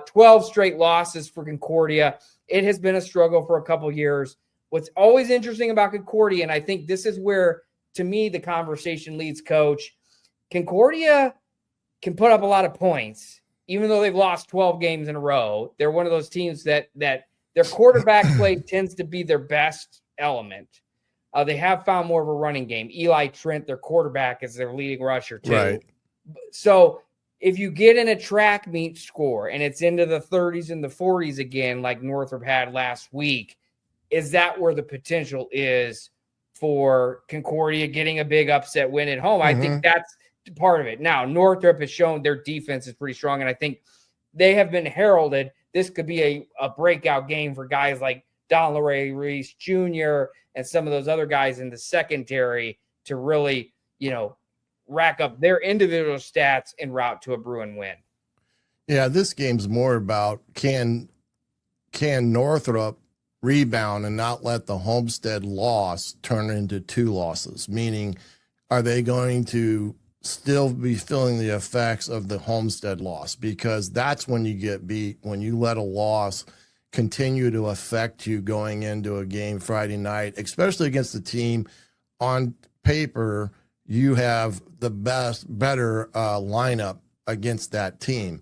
12 straight losses for Concordia. It has been a struggle for a couple years. What's always interesting about Concordia, and I think this is where, to me, the conversation leads, Coach, Concordia can put up a lot of points, even though they've lost 12 games in a row. They're one of those teams that their quarterback play tends to be their best element. They have found more of a running game. Eli Trent, their quarterback, is their leading rusher too. Right. So if you get in a track meet score and it's into the 30s and the 40s again, like Northrop had last week, is that where the potential is for Concordia getting a big upset win at home? I think that's part of it. Now, Northrop has shown their defense is pretty strong, and I think they have been heralded. This could be a breakout game for guys like Don LeRae Reese Jr. and some of those other guys in the secondary to really, rack up their individual stats en route to a Bruin win. Yeah, this game's more about can Northrop rebound and not let the Homestead loss turn into 2 losses, meaning are they going to still be feeling the effects of the Homestead loss? Because that's when you get beat, when you let a loss continue to affect you going into a game Friday night, especially against the team on paper you have the better lineup against that team.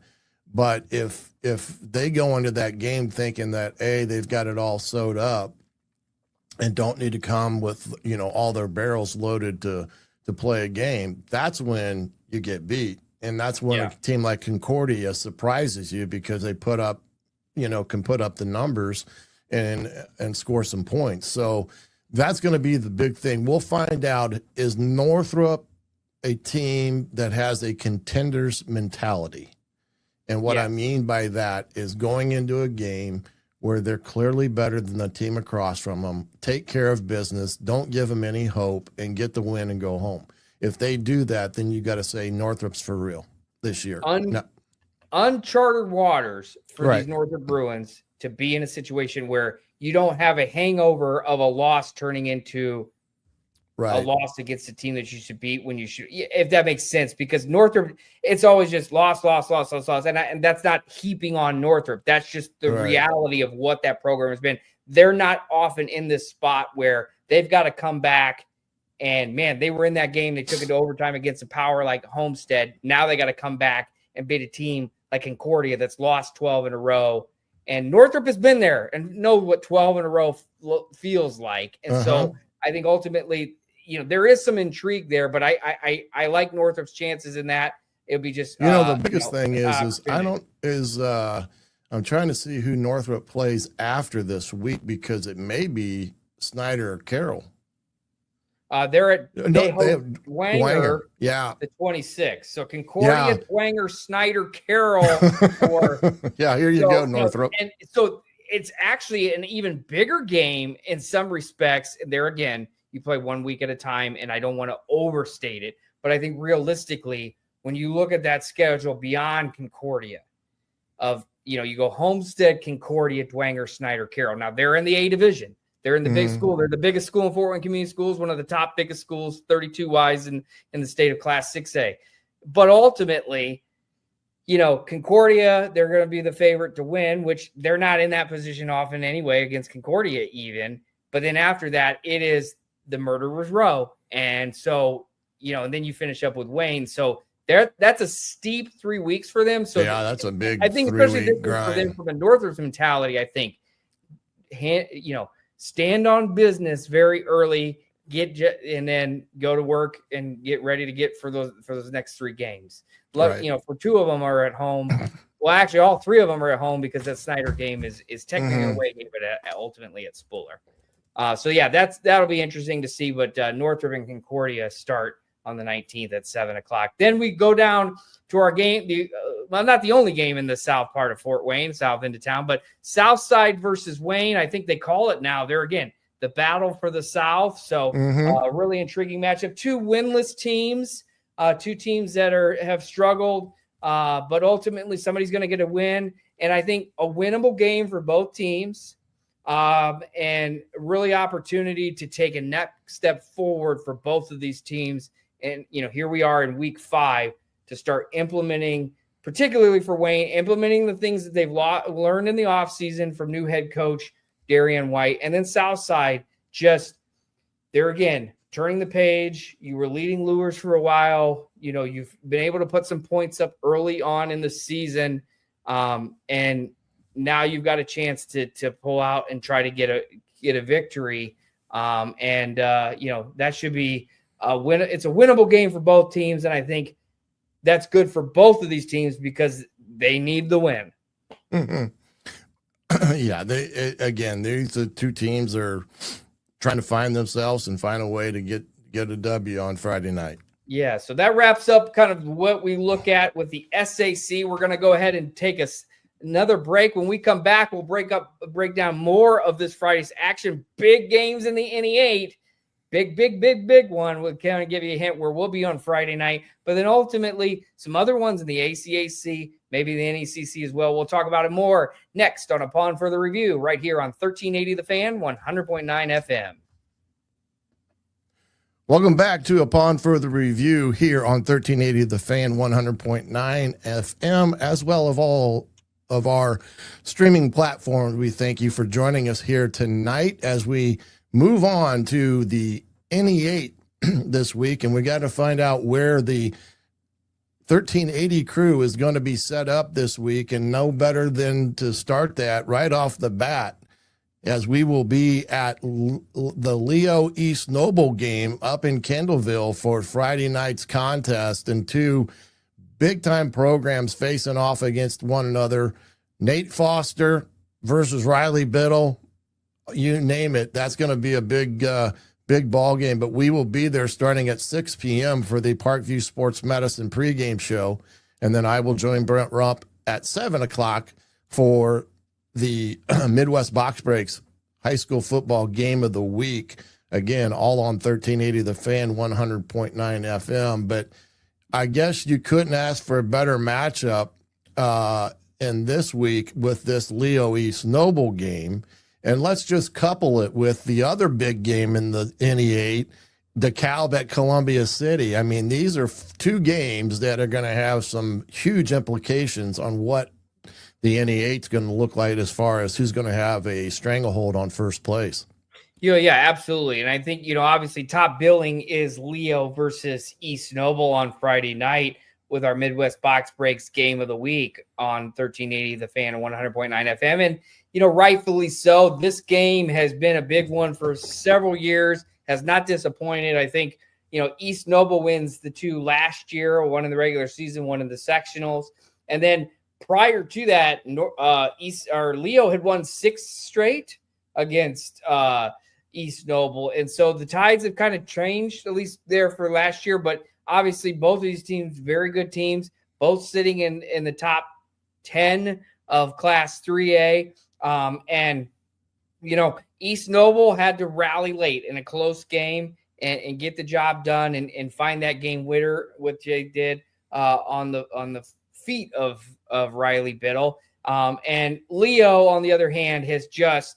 But if they go into that game thinking that they've got it all sewed up and don't need to come with all their barrels loaded to play a game, that's when you get beat. And that's when a team like Concordia surprises you because they put up, can put up the numbers and score some points. So that's going to be the big thing. We'll find out, is Northrop a team that has a contender's mentality? And what I mean by that is going into a game where they're clearly better than the team across from them, take care of business, don't give them any hope, and get the win and go home. If they do that, then you got to say Northrop's for real this year. Uncharted waters for these Northrop Bruins to be in a situation where you don't have a hangover of a loss turning into a loss against a team that you should beat when you should, if that makes sense, because Northrop, it's always just loss. And that's not heaping on Northrop. That's just the reality of what that program has been. They're not often in this spot where they've got to come back and, man, they were in that game. They took it to overtime against a power like Homestead. Now they got to come back and beat a team like Concordia that's lost 12 in a row. And Northrop has been there and know what 12 in a row feels like. And so I think ultimately, there is some intrigue there, but I like Northrop's chances in that. It'll be just the biggest thing is I'm trying to see who Northrop plays after this week because it may be Snyder or Carroll. They have Dwenger, the 26th. So Concordia, Dwenger, Snyder, Carroll. Here you go, Northrop. And so it's actually an even bigger game in some respects. There again, you play 1 week at a time, and I don't want to overstate it, but I think realistically, when you look at that schedule beyond Concordia, you go Homestead, Concordia, Dwenger, Snyder, Carroll. Now they're in the A division. They're in the big school. They're the biggest school in Fort Wayne Community Schools, one of the top biggest schools, 32 wise in the state of Class 6A. But ultimately, Concordia, they're going to be the favorite to win, which they're not in that position often anyway against Concordia even. But then after that, it is the murderer's row. And so, and then you finish up with Wayne. So That's a steep 3 weeks for them. So yeah, that's a big I think especially this 3-week is for them grind. from a Northridge mentality. I think, stand on business very early, and then go to work and get ready to get for those next 3 games. Right. For 2 of them are at home. Well, actually, all 3 of them are at home because that Snyder game is technically a away game, but ultimately at Spuller. So yeah, that'll be interesting to see. But Northrop and Concordia start on the 19th at 7:00. Then we go down to our game. Not the only game in the south part of Fort Wayne, south into town, but Southside versus Wayne. I think they call it now. They're again the battle for the South. So a really intriguing matchup. 2 winless teams, 2 teams that have struggled, but ultimately somebody's going to get a win. And I think a winnable game for both teams. And really opportunity to take a next step forward for both of these teams. And, here we are in week 5 to start implementing, particularly for Wayne, implementing the things that they've learned in the offseason from new head coach Darian White. And then Southside, they're again, turning the page. You were leading Lures for a while. You've been able to put some points up early on in the season. And now you've got a chance to pull out and try to get a victory. That should be a win. It's a winnable game for both teams. And I think that's good for both of these teams because they need the win. Mm-hmm. Yeah. These 2 teams are trying to find themselves and find a way to get a W on Friday night. Yeah. So that wraps up kind of what we look at with the SAC. We're going to go ahead and take another break. When we come back, we'll break down more of this Friday's action. Big games in the NE8. Big one. We'll kind of give you a hint where we'll be on Friday night. But then ultimately, some other ones in the ACAC, maybe the NECC as well. We'll talk about it more next on Upon Further Review right here on 1380 The Fan, 100.9 FM. Welcome back to Upon Further Review here on 1380 The Fan, 100.9 FM, as well as all of our streaming platforms. We thank you for joining us here tonight as we move on to the NE8 this week, and we got to find out where the 1380 crew is going to be set up this week, and no better than to start that right off the bat, as we will be at the Leo East Noble game up in Kendallville for Friday night's contest, and 2 big-time programs facing off against one another. Nate Foster versus Riley Biddle. You name it. That's going to be a big ball game, but we will be there starting at 6 p.m. for the Parkview Sports Medicine pregame show. And then I will join Brent Rump at 7:00 for the Midwest Box Breaks high school football game of the week. Again, all on 1380 The Fan, 100.9 FM. But I guess you couldn't ask for a better matchup in this week with this Leo East Noble game. And let's just couple it with the other big game in the NE8, DeKalb at Columbia City. I mean, these are 2 games that are going to have some huge implications on what the NE8 is going to look like as far as who's going to have a stranglehold on first place. Yeah, absolutely. And I think, obviously top billing is Leo versus East Noble on Friday night with our Midwest Box Breaks game of the week on 1380 The Fan and 100.9 FM. And, rightfully so. This game has been a big one for several years, has not disappointed. I think, East Noble wins the 2 last year, one in the regular season, one in the sectionals. And then prior to that, Leo had won 6 straight against East Noble. And so the tides have kind of changed, at least there for last year. But obviously, both of these teams, very good teams, both sitting in the top 10 of Class 3A. East Noble had to rally late in a close game and get the job done and find that game winner, which they did on the feet of Riley Biddle. And Leo, on the other hand, has just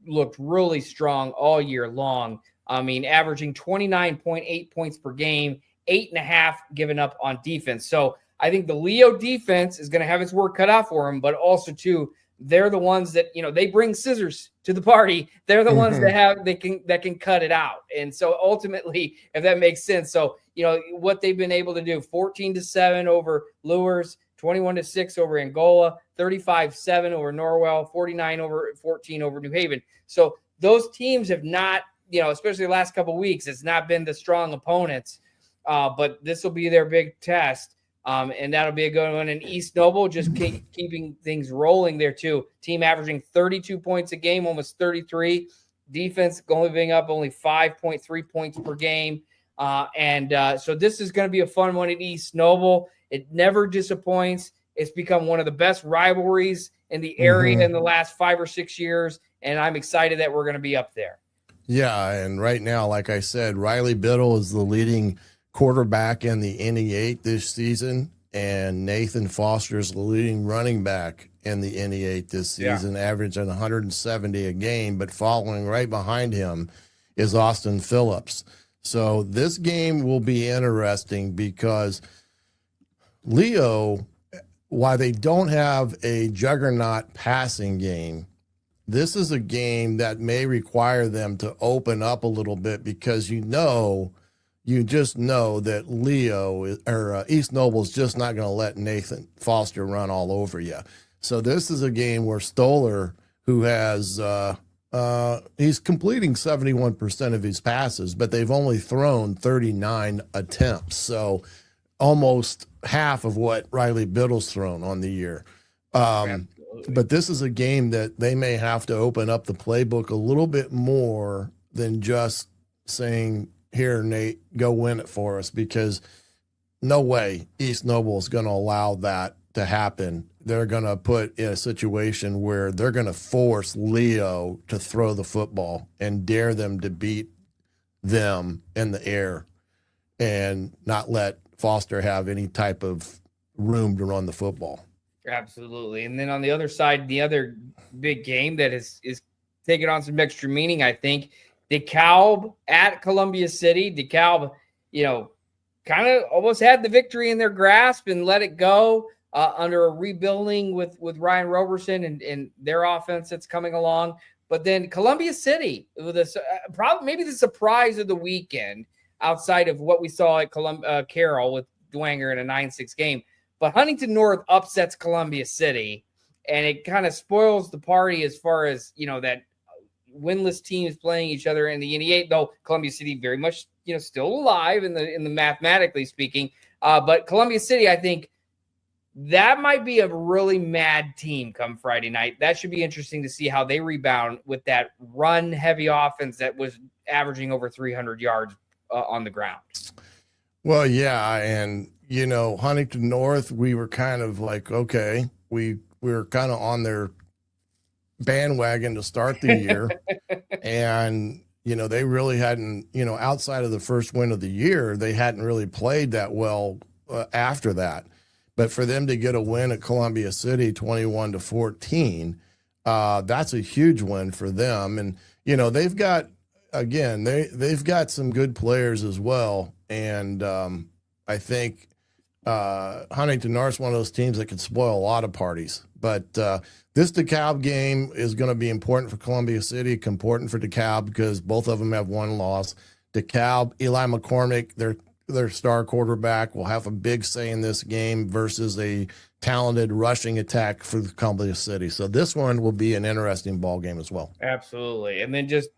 looked really strong all year long. I mean, averaging 29.8 points per game, 8.5 given up on defense. So I think the Leo defense is going to have its work cut out for him, but also too, they're the ones that, they bring scissors to the party. They're the ones that can cut it out. And so ultimately, if that makes sense. So, what they've been able to do, 14-7 over Lures, 21-6 over Angola, 35-7 over Norwell, 49-14 over New Haven. So those teams have not, especially the last couple of weeks, it's not been the strong opponents. But this will be their big test. And that'll be a good one. And East Noble just keeping things rolling there too. Team averaging 32 points a game, almost 33. Defense only being up only 5.3 points per game. So this is going to be a fun one at East Noble. It never disappoints. It's become one of the best rivalries in the area in the last 5 or 6 years. And I'm excited that we're going to be up there. Yeah. And right now, like I said, Riley Biddle is the leading quarterback in the NE8 this season, and Nathan Foster is the leading running back in the NE8 this season, averaging 170 a game, but following right behind him is Austin Phillips. So this game will be interesting because Leo, while they don't have a juggernaut passing game, this is a game that may require them to open up a little bit because you just know that East Noble is just not going to let Nathan Foster run all over you. So this is a game where Stoller, who has he's completing 71% of his passes, but they've only thrown 39 attempts. So almost half of what Riley Biddle's thrown on the year. But this is a game that they may have to open up the playbook a little bit more than just saying, here, Nate, go win it for us, because no way East Noble is going to allow that to happen. They're going to put in a situation where they're going to force Leo to throw the football and dare them to beat them in the air and not let Foster have any type of room to run the football. Absolutely. And then on the other side, the other big game that is taking on some extra meaning, I think, DeKalb at Columbia City. DeKalb, kind of almost had the victory in their grasp and let it go under a rebuilding with Ryan Roberson and their offense that's coming along. But then Columbia City, with probably maybe the surprise of the weekend outside of what we saw at Carroll with Dwanger in a 9-6 game. But Huntington North upsets Columbia City, and it kind of spoils the party as far as, that winless teams playing each other in the NE8, though Columbia City very much, still alive in the mathematically speaking. But Columbia City, I think that might be a really mad team come Friday night. That should be interesting to see how they rebound with that run heavy offense that was averaging over 300 yards on the ground. Well, yeah. And, Huntington North, we were kind of like, okay, we were kind of on their bandwagon to start the year. And, they really hadn't, outside of the first win of the year, they hadn't really played that well after that. But for them to get a win at Columbia City, 21-14, that's a huge win for them. And, they've got, again, they've got some good players as well. And I think Huntington North's one of those teams that can spoil a lot of parties. But this DeKalb game is going to be important for Columbia City, important for DeKalb because both of them have one loss. DeKalb, Eli McCormick, their star quarterback, will have a big say in this game versus a talented rushing attack for Columbia City. So this one will be an interesting ball game as well. Absolutely. And then just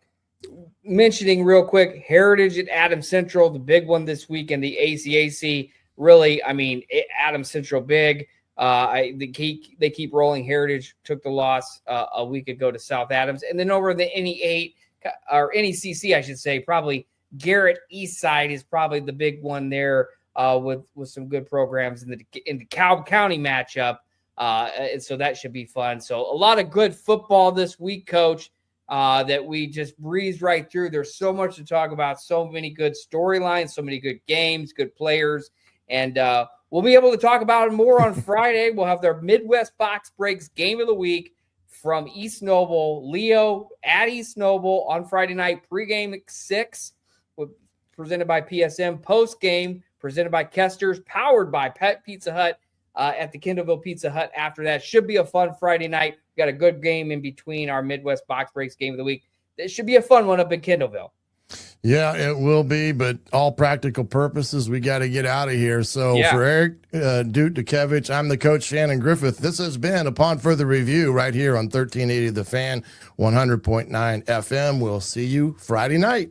mentioning real quick, Heritage at Adams Central, the big one this week in the ACAC. Really, Adams Central big. They keep rolling. Heritage took the loss a week ago to South Adams. And then over the NE8 or NECC, I should say, probably Garrett Eastside is probably the big one there with some good programs in the DeKalb County matchup. And so that should be fun. So a lot of good football this week, Coach, that we just breezed right through. There's so much to talk about, so many good storylines, so many good games, good players. And we'll be able to talk about it more on Friday. We'll have their Midwest Box Breaks game of the week from East Noble. Leo at East Noble on Friday night, pregame at 6, presented by PSM. Postgame presented by Kester's, powered by Pet Pizza Hut at the Kendallville Pizza Hut. After that, should be a fun Friday night. got a good game in between our Midwest Box Breaks game of the week. It should be a fun one up in Kindleville. Yeah, it will be, but all practical purposes, we got to get out of here. So Yeah. for Eric Duke Dukevich, I'm the coach Shannon Griffith. This has been Upon Further Review right here on 1380 The Fan, 100.9 FM. We'll see you Friday night.